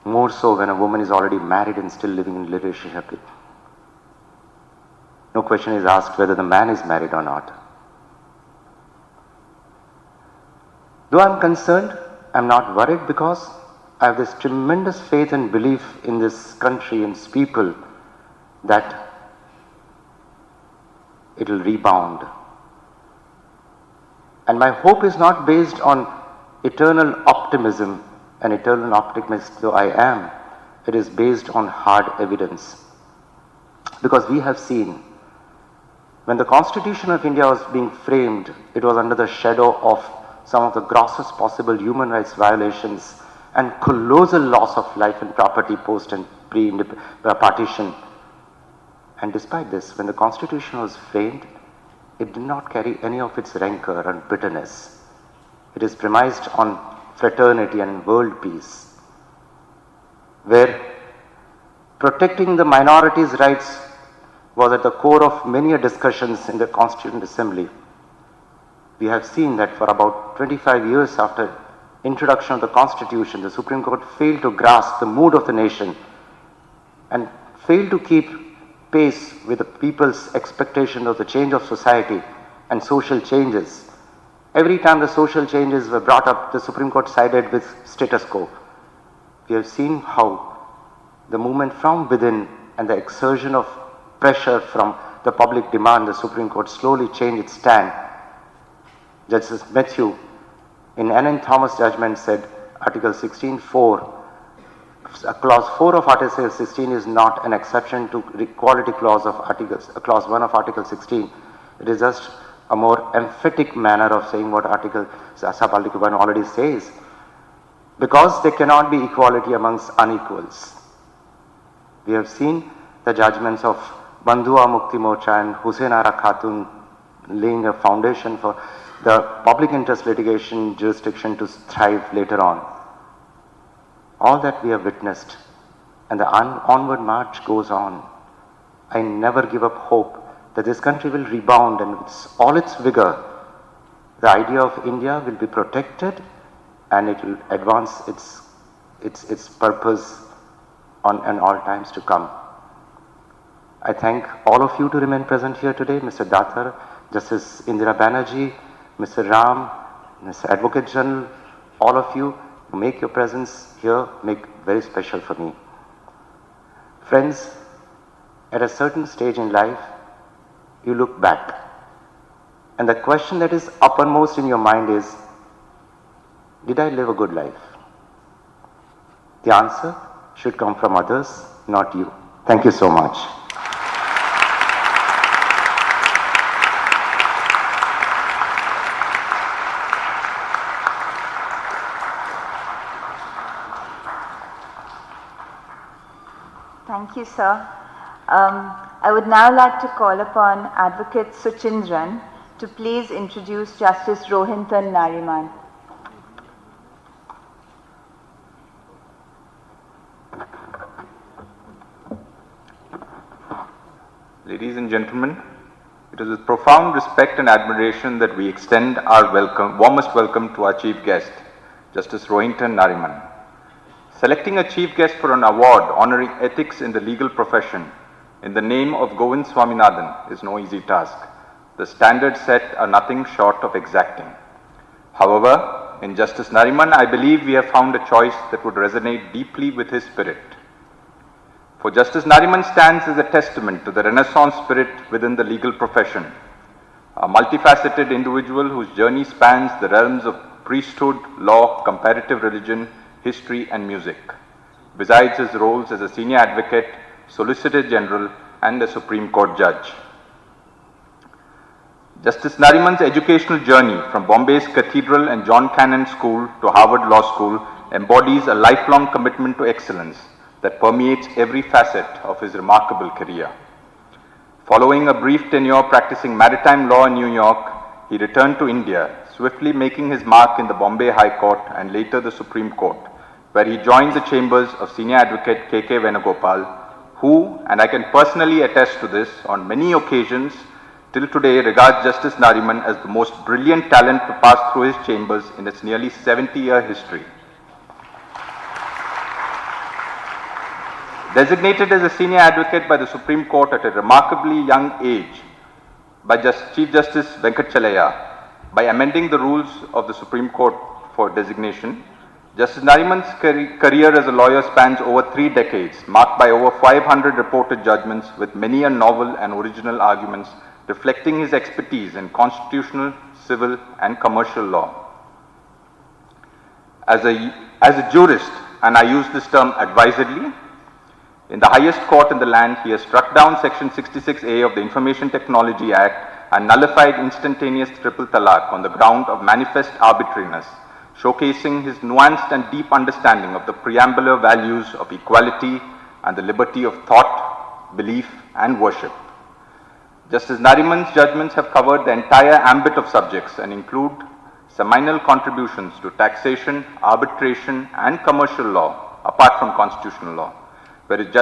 More so when a woman is already married and still living in a relationship. No question is asked whether the man is married or not. Though I'm concerned, I'm not worried because I have this tremendous faith and belief in this country and its people that it will rebound. And my hope is not based on eternal optimism, an eternal optimist though I am, it is based on hard evidence. Because we have seen, when the Constitution of India was being framed, it was under the shadow of some of the grossest possible human rights violations and colossal loss of life and property post and pre-partition. And despite this, when the Constitution was framed, it did not carry any of its rancor and bitterness. It is premised on fraternity and world peace, where protecting the minorities' rights was at the core of many discussions in the Constituent Assembly. We have seen that for about 25 years after introduction of the Constitution, the Supreme Court failed to grasp the mood of the nation and failed to keep pace with the people's expectation of the change of society and social changes. Every time the social changes were brought up, the Supreme Court sided with status quo. We have seen how the movement from within and the exertion of pressure from the public demand, the Supreme Court slowly changed its stand. Justice Matthew, in Ann Thomas judgment, said Article 16(4), Clause 4 of Article 16 is not an exception to the equality clause of Clause 1 of Article 16. It is just a more emphatic manner of saying what Article Sub Article 1 already says. Because there cannot be equality amongst unequals. We have seen the judgments of Bandhua Mukti Morcha and Hussain Ara Khatun laying a foundation for the public interest litigation jurisdiction to thrive later on. All that we have witnessed, and the onward march goes on. I never give up hope that this country will rebound, and with all its vigor, the idea of India will be protected and it will advance its purpose in all times to come. I thank all of you to remain present here today, Mr. Datar, Justice Indira Banerjee, Mr. Ram, Mr. Advocate General, all of you who make your presence here make very special for me. Friends, at a certain stage in life, you look back, and the question that is uppermost in your mind is, did I live a good life? The answer should come from others, not you. Thank you so much. Thank you, sir. I would now like to call upon Advocate Suchindran to please introduce Justice Rohinton Nariman. Ladies and gentlemen, it is with profound respect and admiration that we extend our warmest welcome to our Chief Guest, Justice Rohinton Nariman. Selecting a Chief Guest for an award honoring ethics in the legal profession in the name of Govind Swaminathan is no easy task. The standards set are nothing short of exacting. However, in Justice Nariman, I believe we have found a choice that would resonate deeply with his spirit. For Justice Nariman stands as a testament to the Renaissance spirit within the legal profession, a multifaceted individual whose journey spans the realms of priesthood, law, comparative religion, history and music, besides his roles as a senior advocate, Solicitor General and a Supreme Court judge. Justice Nariman's educational journey from Bombay's Cathedral and John Cannon School to Harvard Law School embodies a lifelong commitment to excellence that permeates every facet of his remarkable career. Following a brief tenure practicing maritime law in New York, he returned to India, swiftly making his mark in the Bombay High Court and later the Supreme Court, where he joined the chambers of Senior Advocate K.K. Venugopal, who, and I can personally attest to this, on many occasions till today regards Justice Nariman as the most brilliant talent to pass through his chambers in its nearly 70-year history. Designated as a senior advocate by the Supreme Court at a remarkably young age by Chief Justice Venkatchalaya, by amending the rules of the Supreme Court for designation, Justice Nariman's career as a lawyer spans over 3 decades, marked by over 500 reported judgments with many a novel and original arguments reflecting his expertise in constitutional, civil and commercial law. As a jurist, and I use this term advisedly, in the highest court in the land, he has struck down Section 66A of the Information Technology Act and nullified instantaneous triple talaq on the ground of manifest arbitrariness, showcasing his nuanced and deep understanding of the preambular values of equality and the liberty of thought, belief and worship. Justice Nariman's judgments have covered the entire ambit of subjects and include seminal contributions to taxation, arbitration, and commercial law, apart from constitutional law. Whereas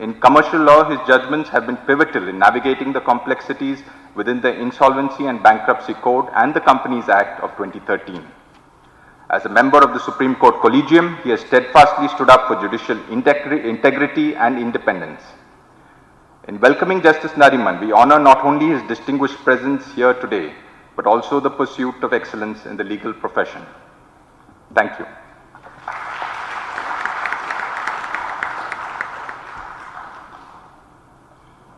in commercial law, his judgments have been pivotal in navigating the complexities within the Insolvency and Bankruptcy Code and the Companies Act of 2013. As a member of the Supreme Court Collegium, he has steadfastly stood up for judicial integrity and independence. In welcoming Justice Nariman, we honor not only his distinguished presence here today, but also the pursuit of excellence in the legal profession. Thank you.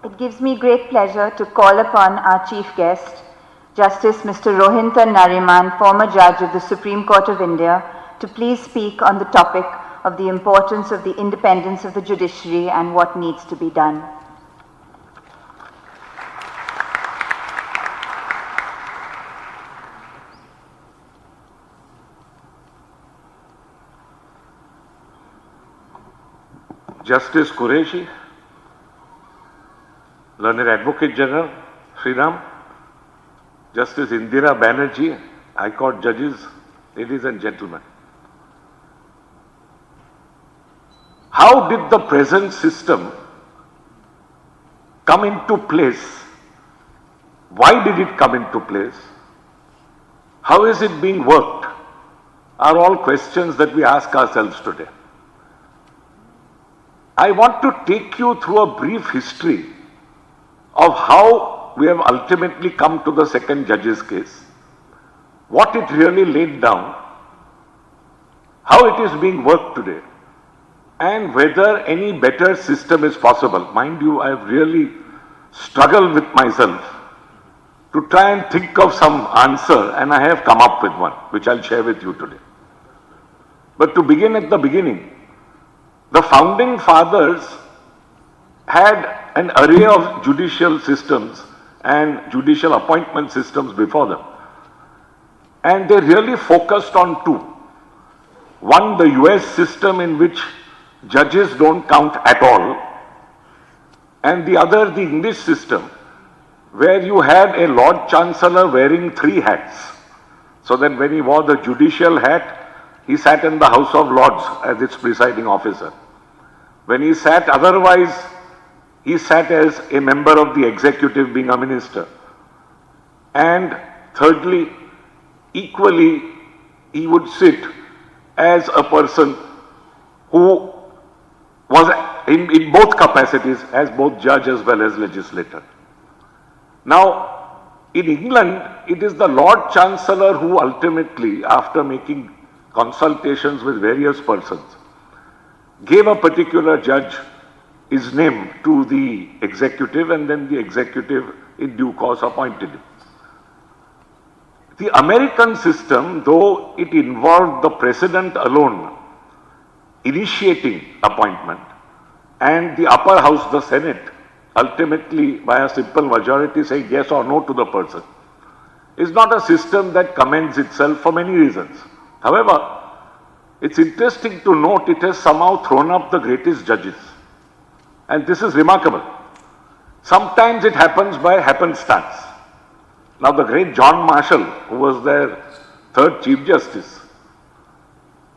It gives me great pleasure to call upon our chief guest, Justice Mr. Rohinton Nariman, former judge of the Supreme Court of India, to please speak on the topic of the importance of the independence of the judiciary and what needs to be done. Justice Qureshi, Learned Advocate General, Sriram, Justice Indira Banerjee, High Court judges, ladies and gentlemen. How did the present system come into place? Why did it come into place? How is it being worked? Are all questions that we ask ourselves today. I want to take you through a brief history of how we have ultimately come to the second judge's case, what it really laid down, how it is being worked today, and whether any better system is possible. Mind you, I have really struggled with myself to try and think of some answer, and I have come up with one, which I'll share with you today. But to begin at the beginning, the founding fathers had an array of judicial systems and judicial appointment systems before them. And they really focused on two. One, the US system in which judges don't count at all. And the other, the English system, where you had a Lord Chancellor wearing three hats. So that when he wore the judicial hat, he sat in the House of Lords as its presiding officer. When he sat otherwise, he sat as a member of the executive, being a minister. And thirdly, equally, he would sit as a person who was in both capacities, as both judge as well as legislator. Now, in England, it is the Lord Chancellor who ultimately, after making consultations with various persons, gave a particular judge his name to the executive, and then the executive in due course appointed him. The American system, though it involved the president alone initiating appointment, and the upper house, the Senate, ultimately by a simple majority saying yes or no to the person, is not a system that commends itself for many reasons. However, it's interesting to note it has somehow thrown up the greatest judges. And this is remarkable. Sometimes it happens by happenstance. Now the great John Marshall, who was their third Chief Justice,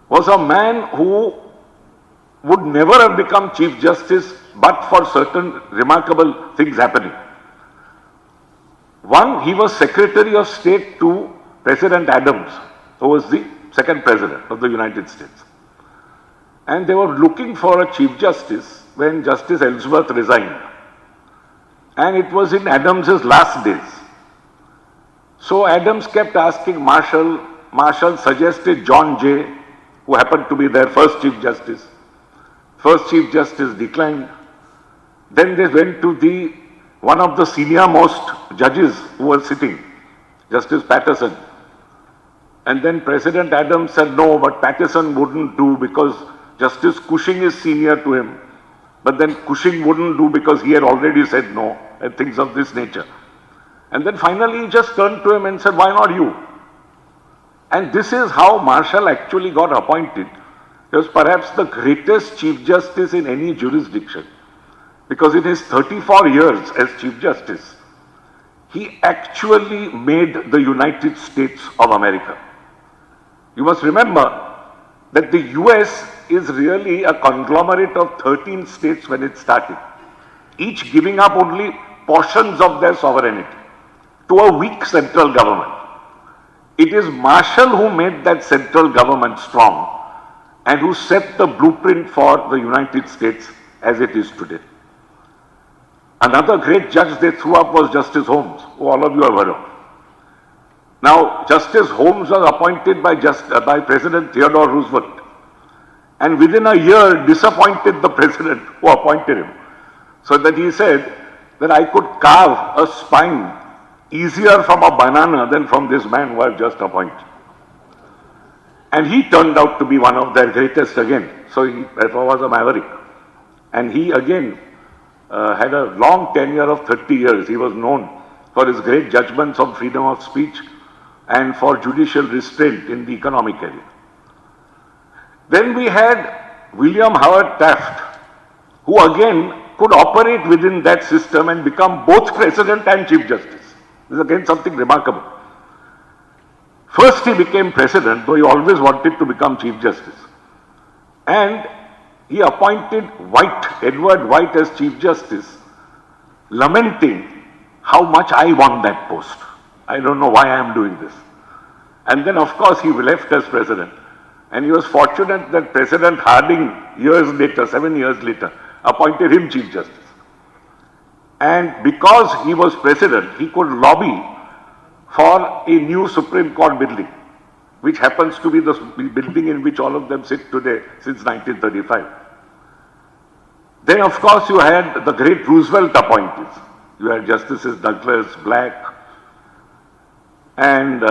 was a man who would never have become Chief Justice but for certain remarkable things happening. One, he was Secretary of State to President Adams, who was the second President of the United States. And they were looking for a Chief Justice when Justice Ellsworth resigned. And it was in Adams's last days. So Adams kept asking Marshall. Marshall suggested John Jay, who happened to be their first Chief Justice. First Chief Justice declined. Then they went to one of the senior most judges who were sitting, Justice Patterson. And then President Adams said no, but Patterson wouldn't do because Justice Cushing is senior to him. But then Cushing wouldn't do because he had already said no, and things of this nature. And then finally he just turned to him and said, why not you? And this is how Marshall actually got appointed. He was perhaps the greatest Chief Justice in any jurisdiction. Because in his 34 years as Chief Justice, he actually made the United States of America. You must remember that the US is really a conglomerate of 13 states when it started, each giving up only portions of their sovereignty to a weak central government. It is Marshall who made that central government strong and who set the blueprint for the United States as it is today. Another great judge they threw up was Justice Holmes, who all of you have heard of. Now, Justice Holmes was appointed by President Theodore Roosevelt, and within a year disappointed the president who appointed him, so that he said that I could carve a spine easier from a banana than from this man who I've just appointed. And he turned out to be one of their greatest again, so he therefore was a maverick. And he again had a long tenure of 30 years. He was known for his great judgments on freedom of speech and for judicial restraint in the economic area. Then we had William Howard Taft, who again could operate within that system and become both President and Chief Justice. This is again something remarkable. First he became President, though he always wanted to become Chief Justice. And he appointed Edward White as Chief Justice, lamenting how much I want that post. I don't know why I am doing this. And then of course he left as President. And he was fortunate that President Harding, 7 years later, appointed him Chief Justice. And because he was President, he could lobby for a new Supreme Court building, which happens to be the building in which all of them sit today since 1935. Then of course you had the great Roosevelt appointees. You had Justices Douglas, Black, and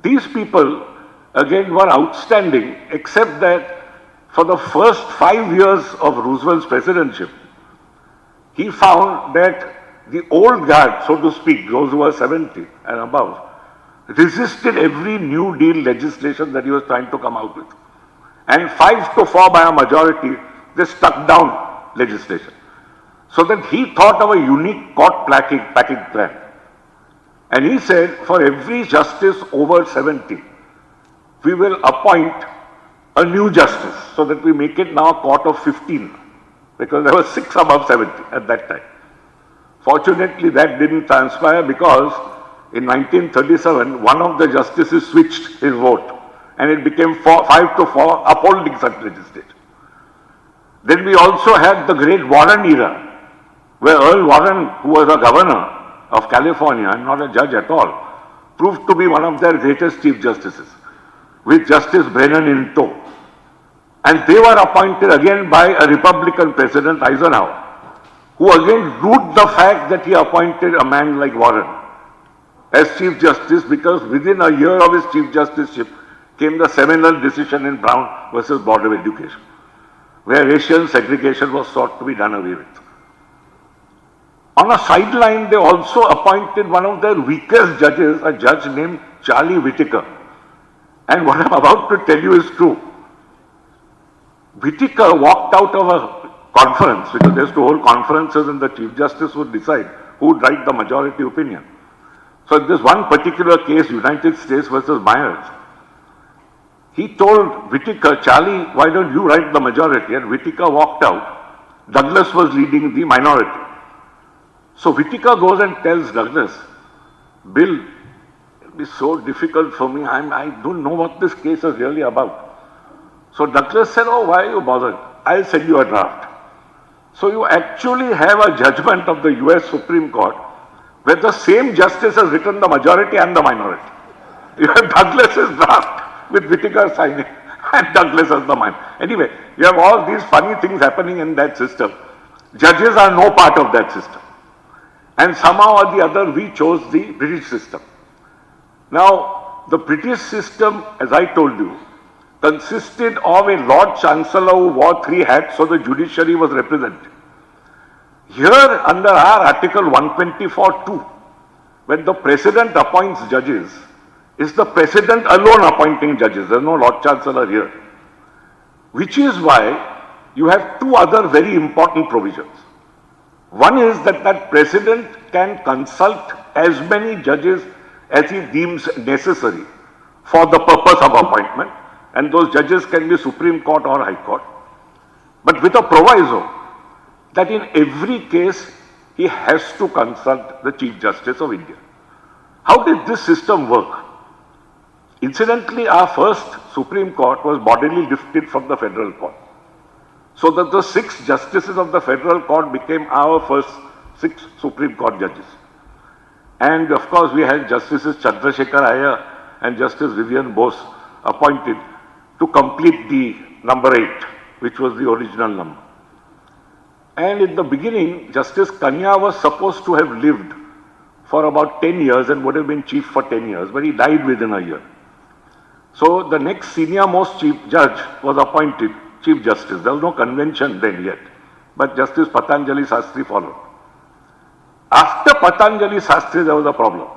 these people again were outstanding, except that for the first 5 years of Roosevelt's presidency, he found that the old guard, so to speak, those who were 70 and above, resisted every New Deal legislation that he was trying to come out with. And 5-4 by a majority, they stuck down legislation. So that he thought of a unique court packing plan. And he said, for every justice over 70, we will appoint a new justice, so that we make it now a court of 15, because there were 6 above 70 at that time. Fortunately, that didn't transpire because in 1937, one of the justices switched his vote and it became 5-4 upholding such legislation. Then we also had the great Warren era, where Earl Warren, who was a governor of California and not a judge at all, proved to be one of their greatest chief justices, with Justice Brennan in tow. And they were appointed again by a Republican President, Eisenhower, who again ruled the fact that he appointed a man like Warren as Chief Justice, because within a year of his Chief Justiceship came the seminal decision in Brown versus Board of Education, where racial segregation was sought to be done away with. On a sideline, they also appointed one of their weakest judges, a judge named Charlie Whitaker. And what I'm about to tell you is true. Whitaker walked out of a conference, because they used to hold conferences and the Chief Justice would decide who would write the majority opinion. So in this one particular case, United States versus Myers, he told Whitaker, Charlie, why don't you write the majority? And Whitaker walked out. Douglas was leading the minority. So Whitaker goes and tells Douglas, Bill, it'll be so difficult for me. I don't know what this case is really about. So Douglas said, oh, why are you bothered? I'll send you a draft. So you actually have a judgment of the US Supreme Court where the same justice has written the majority and the minority. You have Douglas's draft with Whitaker signing and Douglas as the minority. Anyway, you have all these funny things happening in that system. Judges are no part of that system. And somehow or the other, we chose the British system. Now, the British system, as I told you, consisted of a Lord Chancellor who wore 3 hats, so the judiciary was represented. Here, under our Article 124(2), when the President appoints judges, is the President alone appointing judges. There is no Lord Chancellor here. Which is why you have 2 other very important provisions. One is that President can consult as many judges as he deems necessary for the purpose of appointment, and those judges can be Supreme Court or High Court, but with a proviso that in every case he has to consult the Chief Justice of India. How did this system work? Incidentally, our first Supreme Court was bodily lifted from the Federal Court, so that the 6 justices of the Federal Court became our first 6 Supreme Court judges. And of course, we had Justices Chandrasekhar Iyer and Justice Vivian Bose appointed to complete the number 8, which was the original number. And in the beginning, Justice Kanya was supposed to have lived for about 10 years and would have been chief for 10 years, but he died within a year. So the next senior most chief judge was appointed Chief Justice. There was no convention then yet, but Justice Patanjali Sastry followed. After Patanjali Sastry, there was a problem,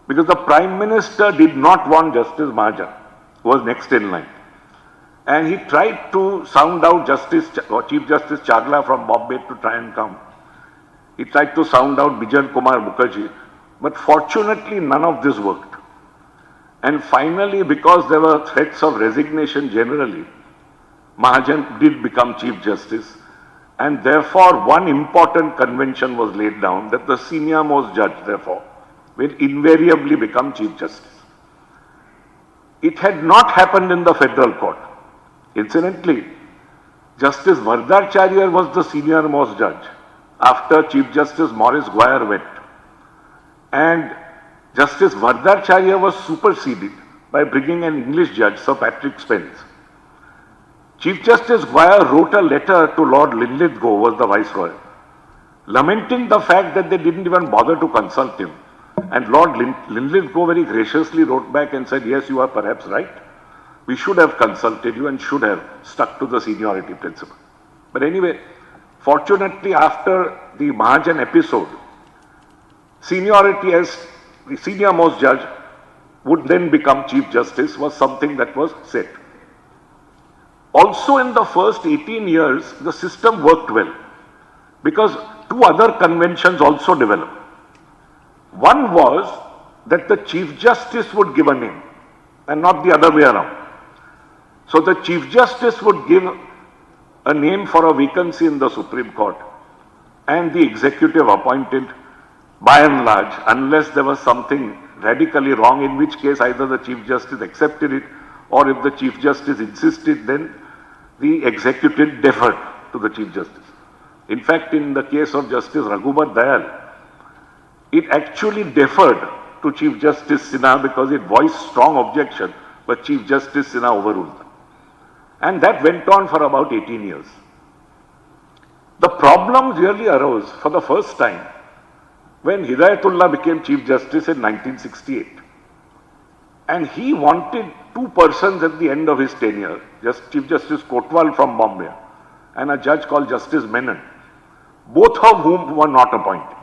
because the Prime Minister did not want Justice Mahajan, who was next in line. And he tried to sound out Chief Justice Chagla from Bombay to try and come. He tried to sound out Bijan Kumar Mukherjee, but fortunately none of this worked. And finally, because there were threats of resignation generally, Mahajan did become Chief Justice, and therefore one important convention was laid down that the senior most judge, therefore, will invariably become Chief Justice. It had not happened in the Federal Court. Incidentally, Justice Vardacharya was the senior most judge after Chief Justice Maurice Guire went. And Justice Vardacharya was superseded by bringing an English judge, Sir Patrick Spence. Chief Justice Guire wrote a letter to Lord Linlithgow, who was the Viceroy, lamenting the fact that they didn't even bother to consult him. And Lord Linlithgow very graciously wrote back and said, yes, you are perhaps right. We should have consulted you and should have stuck to the seniority principle. But anyway, fortunately, after the Mahajan episode, seniority as the senior most judge would then become Chief Justice was something that was set. Also in the first 18 years, the system worked well, because 2 other conventions also developed. One was that the Chief Justice would give a name and not the other way around. So the Chief Justice would give a name for a vacancy in the Supreme Court, and the executive appointed by and large, unless there was something radically wrong, in which case either the Chief Justice accepted it, or if the Chief Justice insisted, then the executive deferred to the Chief Justice. In fact, in the case of Justice Raghubar Dayal, it actually deferred to Chief Justice Sinha because it voiced strong objection, but Chief Justice Sinha overruled them. And that went on for about 18 years. The problem really arose for the first time when Hidayatullah became Chief Justice in 1968. And he wanted 2 persons at the end of his tenure, Chief Justice Kotwal from Bombay and a judge called Justice Menon, both of whom were not appointed.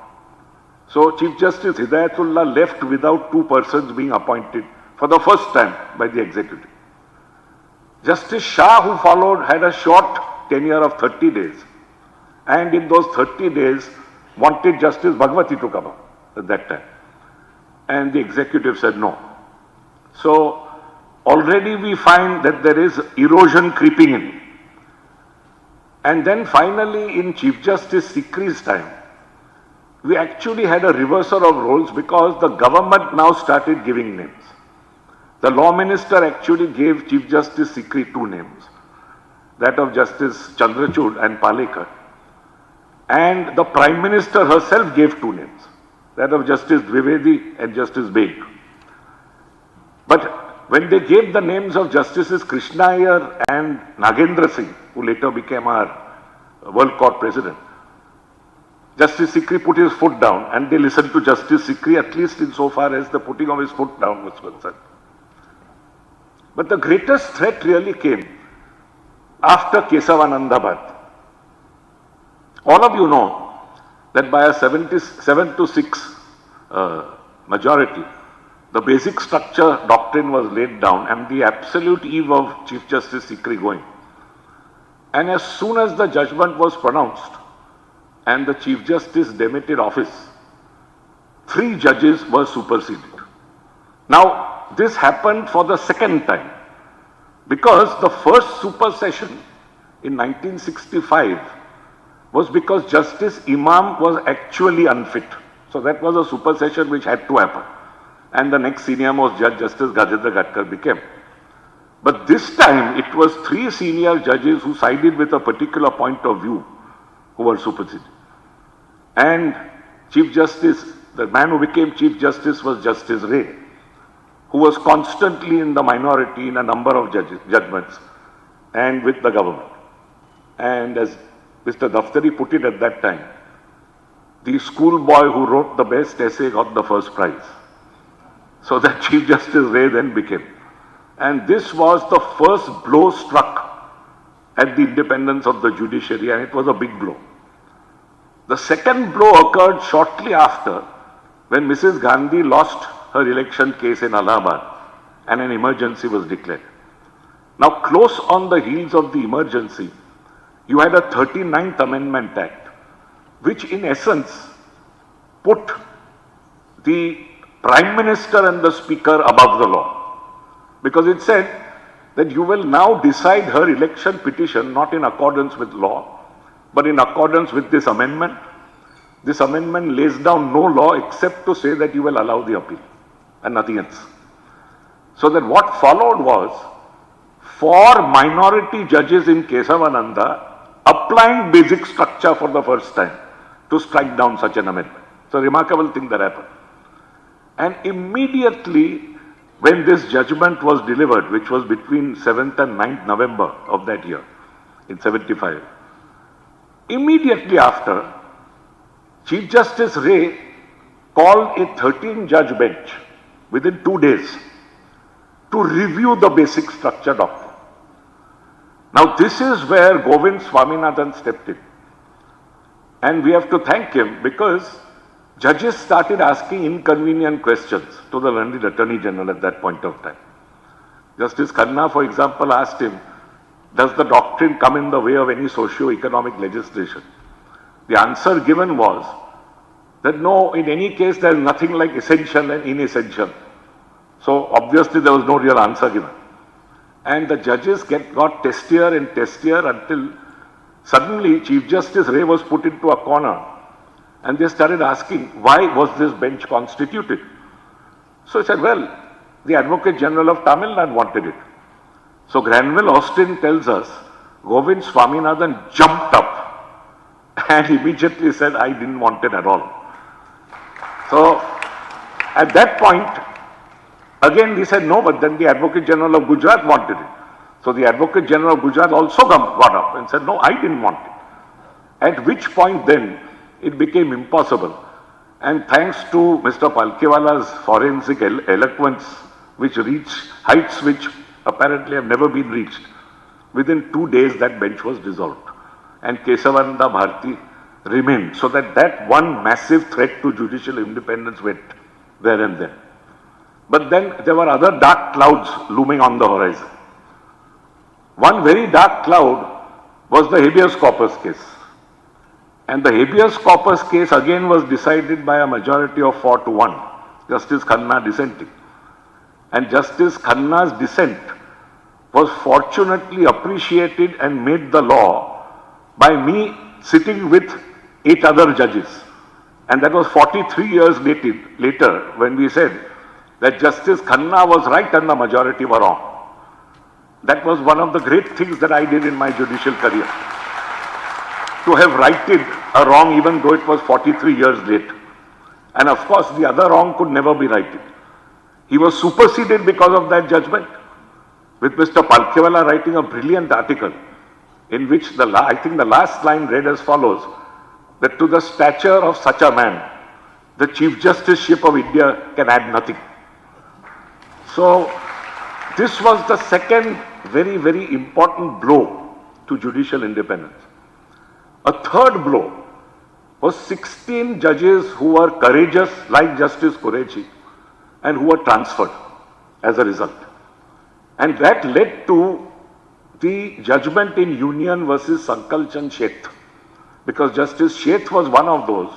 So Chief Justice Hidayatullah left without 2 persons being appointed for the first time by the executive. Justice Shah, who followed, had a short tenure of 30 days, and in those 30 days wanted Justice Bhagwati to come up at that time. And the executive said no. So already we find that there is erosion creeping in. And then finally in Chief Justice Sikri's time, we actually had a reversal of roles because the government now started giving names. The Law Minister actually gave Chief Justice Sikri 2 names, that of Justice Chandrachud and Palekar. And the Prime Minister herself gave 2 names, that of Justice Dwivedi and Justice Beg. But when they gave the names of Justices Krishna Iyer and Nagendra Singh, who later became our World Court President, Justice Sikri put his foot down, and they listened to Justice Sikri, at least insofar as the putting of his foot down was concerned. But the greatest threat really came after Kesavananda Bhatt. All of you know that by a 7-6 majority, the basic structure doctrine was laid down and the absolute eve of Chief Justice Sikri going. And as soon as the judgment was pronounced and the Chief Justice demitted office, 3 judges were superseded. Now, this happened for the second time because the first supersession in 1965 was because Justice Imam was actually unfit. So that was a supersession which had to happen. And the next senior most judge, Justice Gajendra Gatkar, became. But this time it was 3 senior judges who sided with a particular point of view who were superseded. And Chief Justice, the man who became Chief Justice was Justice Ray, who was constantly in the minority in a number of judgments and with the government. And as Mr. Daftari put it at that time, the schoolboy who wrote the best essay got the first prize. So that Chief Justice Ray then became. And this was the first blow struck at the independence of the judiciary, and it was a big blow. The second blow occurred shortly after, when Mrs. Gandhi lost her election case in Allahabad and an emergency was declared. Now, close on the heels of the emergency, you had a 39th Amendment Act, which in essence put the Prime Minister and the Speaker above the law. Because it said that you will now decide her election petition not in accordance with law, but in accordance with this amendment. This amendment lays down no law except to say that you will allow the appeal and nothing else. So that what followed was, for minority judges in Kesavananda, applying basic structure for the first time to strike down such an amendment. It's a remarkable thing that happened. And immediately when this judgment was delivered, which was between 7th and 9th November of that year, in 75, immediately after, Chief Justice Ray called a 13-judge bench within 2 days to review the basic structure doctrine. Now, this is where Govind Swaminathan stepped in. And we have to thank him because judges started asking inconvenient questions to the learned Attorney General at that point of time. Justice Khanna, for example, asked him, does the doctrine come in the way of any socio-economic legislation? The answer given was that no, in any case there is nothing like essential and inessential. So obviously there was no real answer given. And the judges got testier and testier until suddenly Chief Justice Ray was put into a corner and they started asking, why was this bench constituted? So he said, well, the Advocate General of Tamil Nadu wanted it. So Granville Austin tells us, Govind Swaminathan jumped up and immediately said, I didn't want it at all. So at that point, again he said, no, but then the Advocate General of Gujarat wanted it. So the Advocate General of Gujarat also got up and said, no, I didn't want it. At which point then, it became impossible. And thanks to Mr. Palkhiwala's forensic eloquence, which reached heights which apparently have never been reached, within 2 days that bench was dissolved. And Kesavananda Bharati remained. So that one massive threat to judicial independence went there and then. But then there were other dark clouds looming on the horizon. One very dark cloud was the habeas corpus case. And the habeas corpus case again was decided by a majority of 4-1, Justice Khanna dissenting. And Justice Khanna's dissent was fortunately appreciated and made the law by me sitting with 8 other judges. And that was 43 years later when we said that Justice Khanna was right and the majority were wrong. That was one of the great things that I did in my judicial career. To have righted a wrong even though it was 43 years late. And of course the other wrong could never be righted. He was superseded because of that judgment, with Mr. Palkhiwala writing a brilliant article in which I think the last line read as follows, that to the stature of such a man, the Chief Justiceship of India can add nothing. So this was the second very, very important blow to judicial independence. A third blow was 16 judges who were courageous like Justice Qureshi and who were transferred as a result. And that led to the judgment in Union versus Sankal Chand Sheth, because Justice Sheth was one of those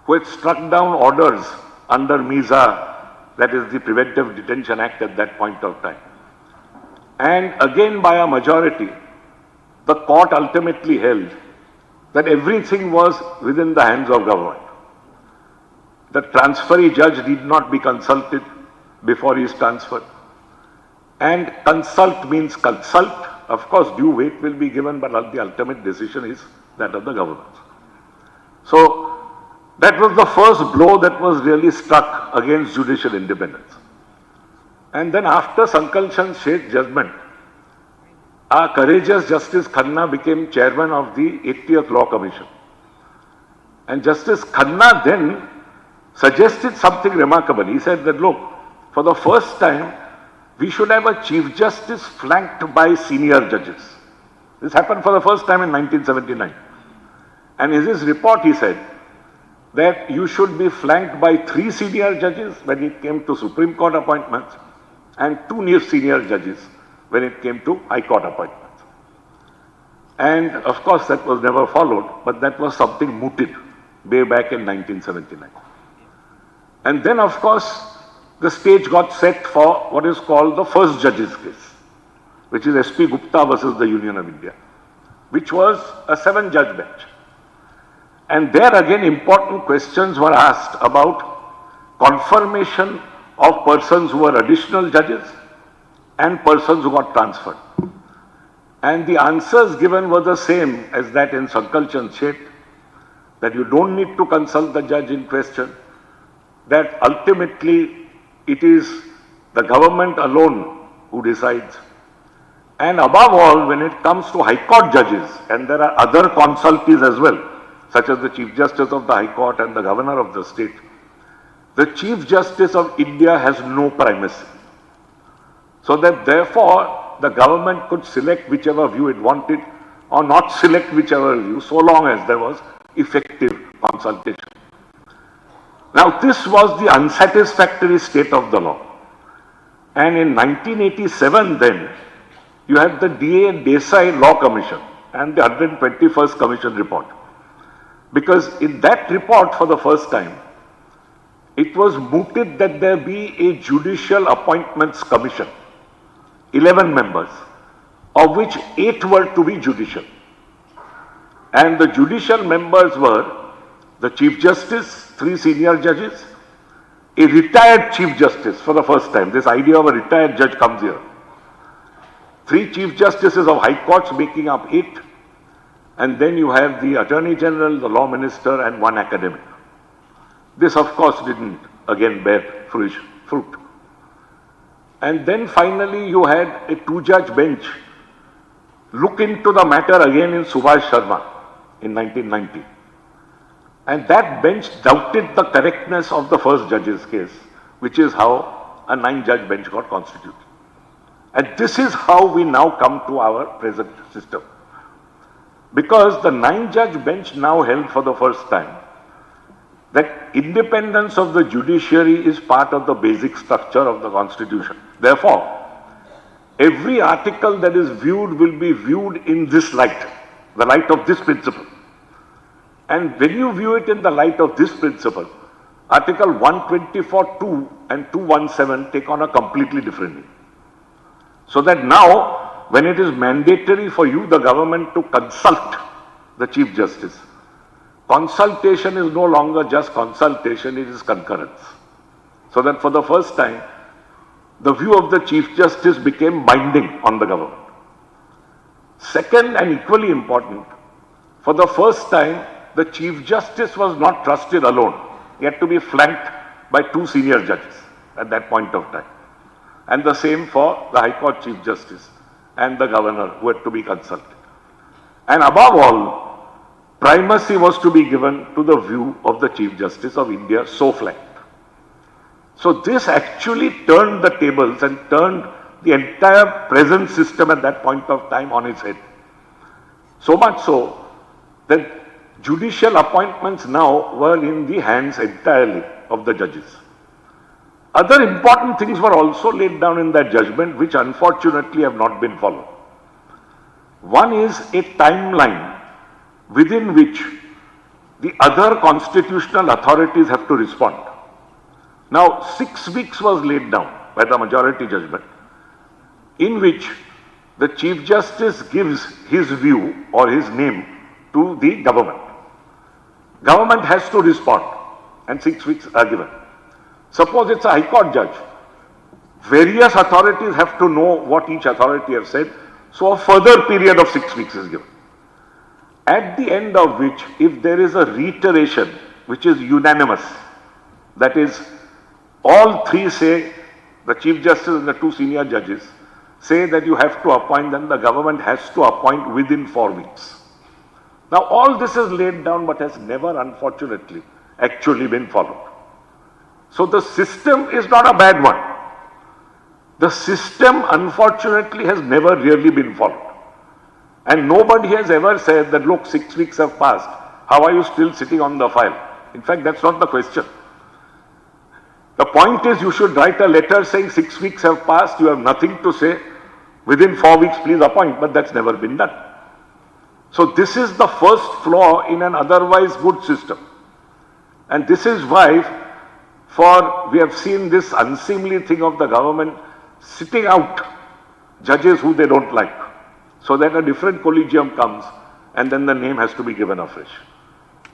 who had struck down orders under MISA, that is the Preventive Detention Act at that point of time. And again by a majority, the court ultimately held that everything was within the hands of government. The transferee judge need not be consulted before he is transferred. And consult means consult. Of course, due weight will be given, but the ultimate decision is that of the government. So, that was the first blow that was really struck against judicial independence. And then after Sankal Chand Sheth judgment, our courageous Justice Khanna became chairman of the 80th Law Commission. And Justice Khanna then suggested something remarkable. He said that, look, for the first time, we should have a Chief Justice flanked by senior judges. This happened for the first time in 1979. And in his report, he said that you should be flanked by 3 senior judges when it came to Supreme Court appointments and 2 new senior judges when it came to High Court appointments. And of course, that was never followed, but that was something mooted way back in 1979. And then, of course, the stage got set for what is called the first judge's case, which is SP Gupta versus the Union of India, which was a 7-judge bench. And there again important questions were asked about confirmation of persons who were additional judges and persons who got transferred. And the answers given were the same as that in Sankal Chand Sheth, that you don't need to consult the judge in question, that ultimately it is the government alone who decides. And above all, when it comes to High Court judges, and there are other consultees as well, such as the Chief Justice of the High Court and the Governor of the state, the Chief Justice of India has no primacy. So that therefore, the government could select whichever view it wanted or not select whichever view, so long as there was effective consultation. Now, this was the unsatisfactory state of the law. And in 1987 then, you had the D.A. Desai Law Commission and the 121st Commission report. Because in that report, for the first time, it was mooted that there be a Judicial Appointments Commission, 11 members, of which 8 were to be judicial. And the judicial members were the Chief Justice, 3 senior judges, a retired Chief Justice for the first time. This idea of a retired judge comes here. 3 Chief Justices of High Courts making up 8. And then you have the Attorney General, the Law Minister, and 1 academic. This, of course, didn't again bear fruit. And then finally you had a 2-judge bench look into the matter again in Subhash Sharma in 1990. And that bench doubted the correctness of the first judge's case, which is how a 9-judge bench got constituted. And this is how we now come to our present system. Because the 9-judge bench now held for the first time that independence of the judiciary is part of the basic structure of the Constitution. Therefore, every article that is viewed will be viewed in this light, the light of this principle. And when you view it in the light of this principle, Article 124(2) and 217 take on a completely different meaning. So that now, when it is mandatory for you, the government, to consult the Chief Justice, consultation is no longer just consultation, it is concurrence. So that for the first time, the view of the Chief Justice became binding on the government. Second, and equally important, for the first time, the Chief Justice was not trusted alone. He had to be flanked by 2 senior judges at that point of time. And the same for the High Court Chief Justice and the Governor, who had to be consulted. And above all, primacy was to be given to the view of the Chief Justice of India, so flanked. So this actually turned the tables and turned the entire present system at that point of time on its head. So much so that judicial appointments now were in the hands entirely of the judges. Other important things were also laid down in that judgment, which unfortunately have not been followed. One is a timeline within which the other constitutional authorities have to respond. Now, 6 weeks was laid down by the majority judgment, in which the Chief Justice gives his view or his name to the government. Government has to respond, and 6 weeks are given. Suppose it's a High Court judge. Various authorities have to know what each authority has said, so a further period of 6 weeks is given. At the end of which, if there is a reiteration which is unanimous, that is, all three say, the Chief Justice and the two senior judges, say that you have to appoint, then the government has to appoint within 4 weeks. Now, all this is laid down but has never, unfortunately, actually been followed. So, the system is not a bad one. The system, unfortunately, has never really been followed. And nobody has ever said that, look, 6 weeks have passed, how are you still sitting on the file? In fact, that's not the question. The point is, you should write a letter saying 6 weeks have passed, you have nothing to say, within 4 weeks please appoint, but that's never been done. So this is the first flaw in an otherwise good system. And this is why, we have seen this unseemly thing of the government sitting out judges who they don't like, so that a different collegium comes and then the name has to be given afresh.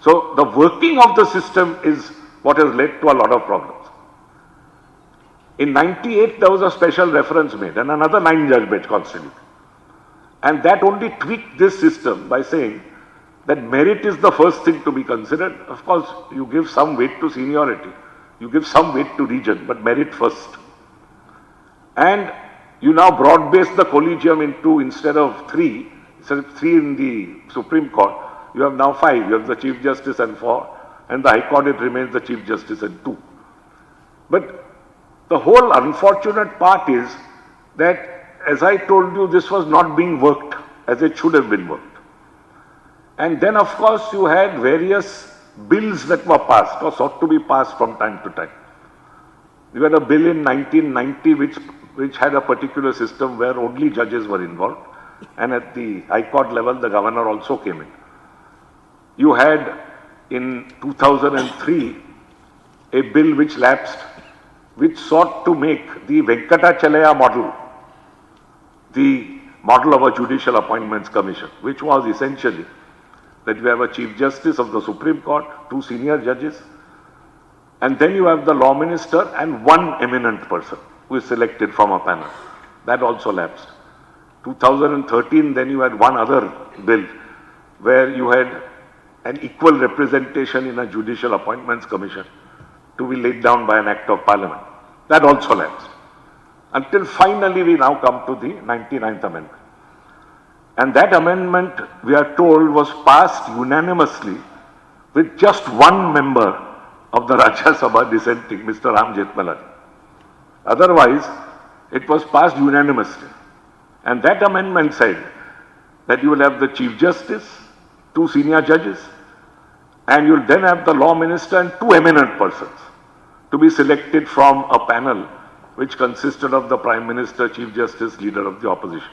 So the working of the system is what has led to a lot of problems. In 98, there was a special reference made and another 9-judge bench constituted. And that only tweaked this system by saying that merit is the first thing to be considered. Of course, you give some weight to seniority, you give some weight to region, but merit first. And you now broad-base the collegium into, instead of 3 in the Supreme Court, you have now 5. You have the Chief Justice and 4, and the High Court, it remains the Chief Justice and 2. But the whole unfortunate part is that, as I told you, this was not being worked as it should have been worked. And then, of course, you had various bills that were passed or sought to be passed from time to time. You had a bill in 1990 which had a particular system where only judges were involved, and at the High Court level, the governor also came in. You had in 2003 a bill which lapsed, which sought to make the Venkatachalaya model the model of a Judicial Appointments Commission, which was essentially that you have a Chief Justice of the Supreme Court, 2 senior judges, and then you have the Law Minister and 1 eminent person who is selected from a panel. That also lapsed. 2013, then you had one other bill where you had an equal representation in a Judicial Appointments Commission to be laid down by an Act of Parliament. That also lapsed. Until finally we now come to the 99th Amendment. And that amendment, we are told, was passed unanimously with just 1 member of the Rajya Sabha dissenting, Mr. Ram Jethmalani. Otherwise, it was passed unanimously. And that amendment said that you will have the Chief Justice, 2 senior judges, and you will then have the Law Minister and 2 eminent persons to be selected from a panel which consisted of the Prime Minister, Chief Justice, Leader of the Opposition.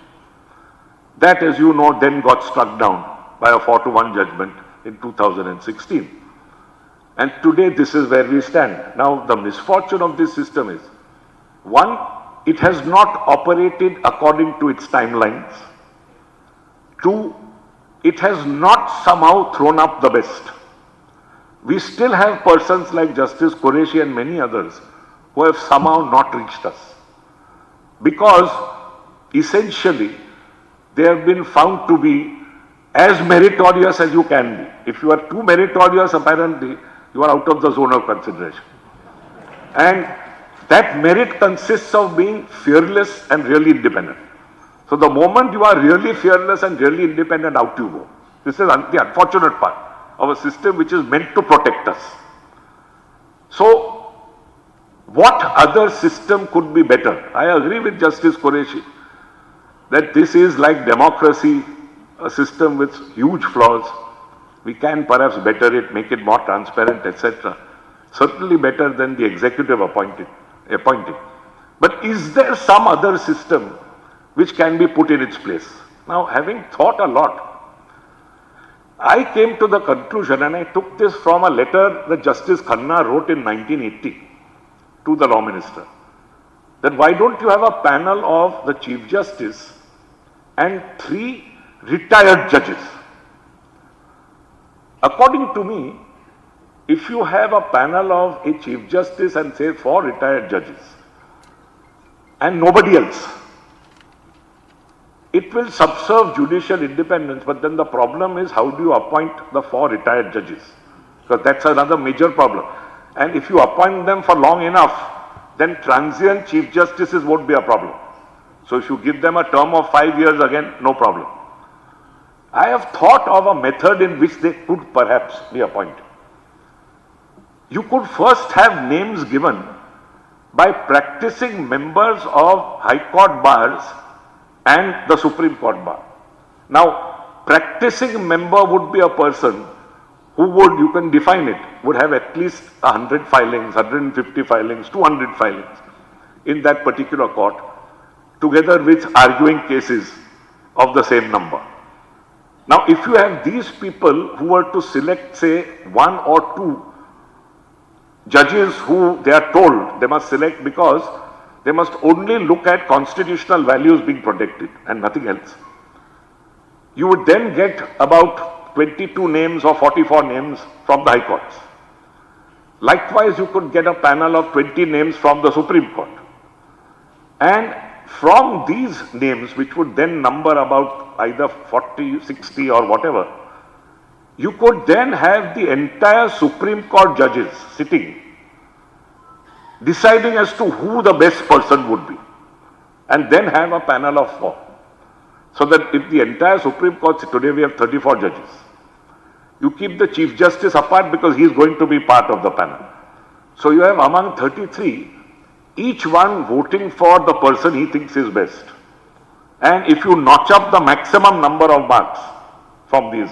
That, as you know, then got struck down by a 4-1 judgment in 2016. And today this is where we stand. Now, the misfortune of this system is, 1, it has not operated according to its timelines. 2, it has not somehow thrown up the best. We still have persons like Justice Qureshi and many others who have somehow not reached us. Because essentially, they have been found to be as meritorious as you can be. If you are too meritorious, apparently, you are out of the zone of consideration. And that merit consists of being fearless and really independent. So the moment you are really fearless and really independent, out you go. This is the unfortunate part of a system which is meant to protect us. So, what other system could be better? I agree with Justice Qureshi that this is like democracy, a system with huge flaws. We can perhaps better it, make it more transparent, etc. Certainly better than the executive appointing. But is there some other system which can be put in its place? Now, having thought a lot, I came to the conclusion, and I took this from a letter that Justice Khanna wrote in 1980. to the Law Minister, then why don't you have a panel of the Chief Justice and 3 retired judges? According to me, if you have a panel of a Chief Justice and say 4 retired judges and nobody else, it will subserve judicial independence, but then the problem is how do you appoint the 4 retired judges? Because that's another major problem. And if you appoint them for long enough, then transient Chief Justices won't be a problem. So if you give them a term of 5 years again, no problem. I have thought of a method in which they could perhaps be appointed. You could first have names given by practicing members of High Court bars and the Supreme Court bar. Now, practicing member would be a person who would, you can define it, would have at least 100 filings, 150 filings, 200 filings in that particular court, together with arguing cases of the same number. Now, if you have these people who were to select, say, 1 or 2 judges who they are told they must select because they must only look at constitutional values being protected and nothing else, you would then get about 22 names or 44 names from the High Courts. Likewise, you could get a panel of 20 names from the Supreme Court. And from these names, which would then number about either 40, 60 or whatever, you could then have the entire Supreme Court judges sitting, deciding as to who the best person would be, and then have a panel of 4. So that if the entire Supreme Court, today we have 34 judges, you keep the Chief Justice apart because he is going to be part of the panel. So you have among 33, each one voting for the person he thinks is best. And if you notch up the maximum number of marks from these,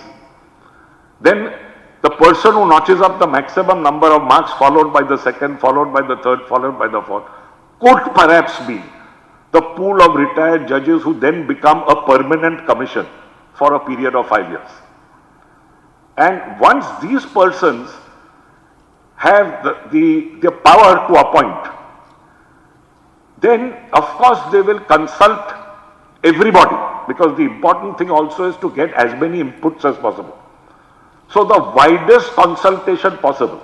then the person who notches up the maximum number of marks, followed by the second, followed by the third, followed by the fourth, could perhaps be the pool of retired judges who then become a permanent commission for a period of 5 years. And once these persons have the power to appoint, then of course they will consult everybody, because the important thing also is to get as many inputs as possible. So the widest consultation possible,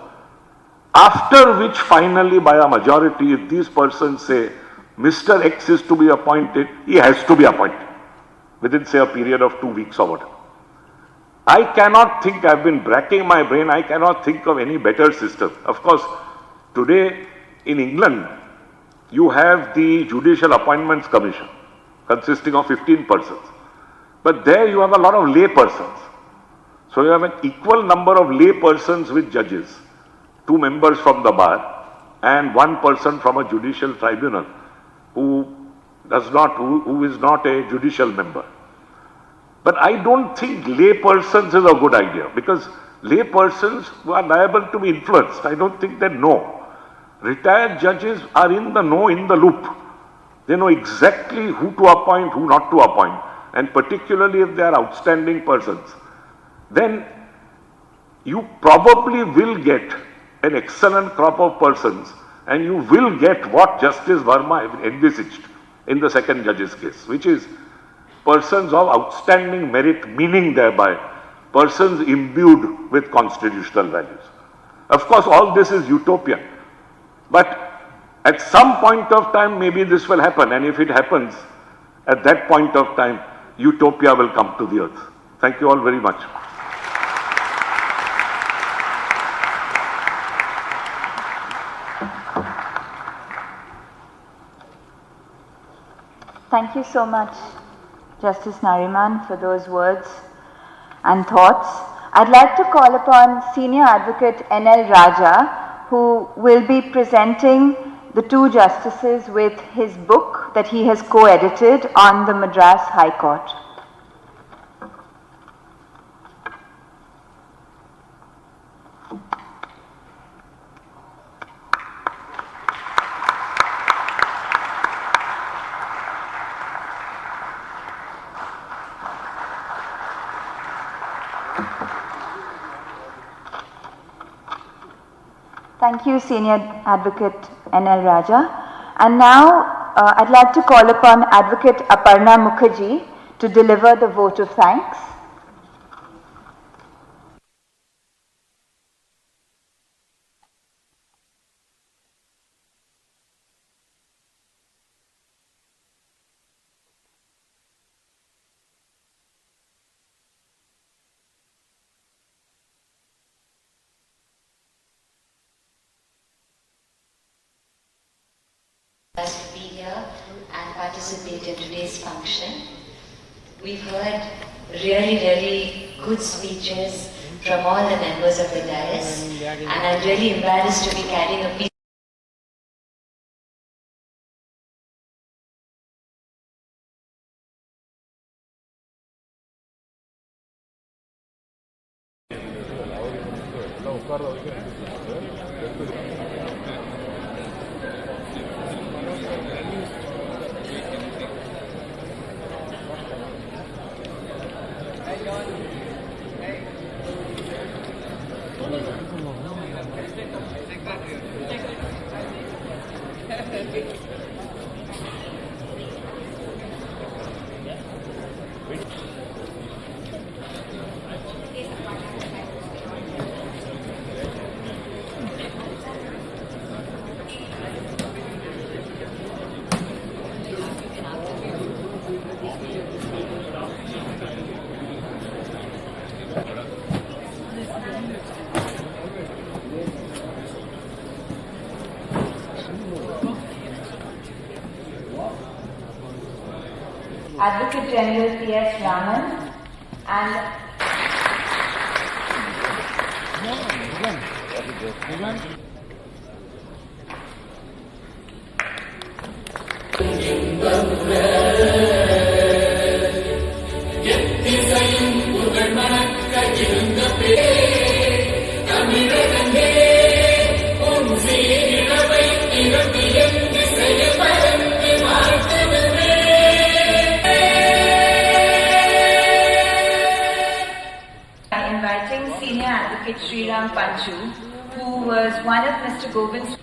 after which finally by a majority, if these persons say Mr. X is to be appointed, he has to be appointed within say a period of 2 weeks or whatever. I cannot think, I've been racking my brain, I cannot think of any better system. Of course, today in England, you have the Judicial Appointments Commission consisting of 15 persons. But there you have a lot of lay persons. So you have an equal number of lay persons with judges, 2 members from the bar and 1 person from a judicial tribunal who is not a judicial member. But I don't think lay persons is a good idea, because lay persons are liable to be influenced. I don't think they know. Retired judges are in the know, in the loop. They know exactly who to appoint, who not to appoint. And particularly if they are outstanding persons, then you probably will get an excellent crop of persons, and you will get what Justice Verma envisaged in the second judge's case, which is persons of outstanding merit, meaning thereby persons imbued with constitutional values. Of course, all this is utopian, but at some point of time, maybe this will happen, and if it happens, at that point of time, utopia will come to the earth. Thank you all very much. Thank you so much, Justice Nariman, for those words and thoughts. I'd like to call upon Senior Advocate N.L. Raja, who will be presenting the 2 justices with his book that he has co-edited on the Madras High Court. Thank you, Senior Advocate N.L. Raja. And now I'd like to call upon Advocate Aparna Mukherjee to deliver the vote of thanks. To be here and participate in today's function. We've heard really good speeches from all the members of the dais, and I'm really embarrassed to be carrying a piece. Advocate General P.S. Raman and inviting Senior Advocate Sriram Panchu, who was one of Mr. Govind's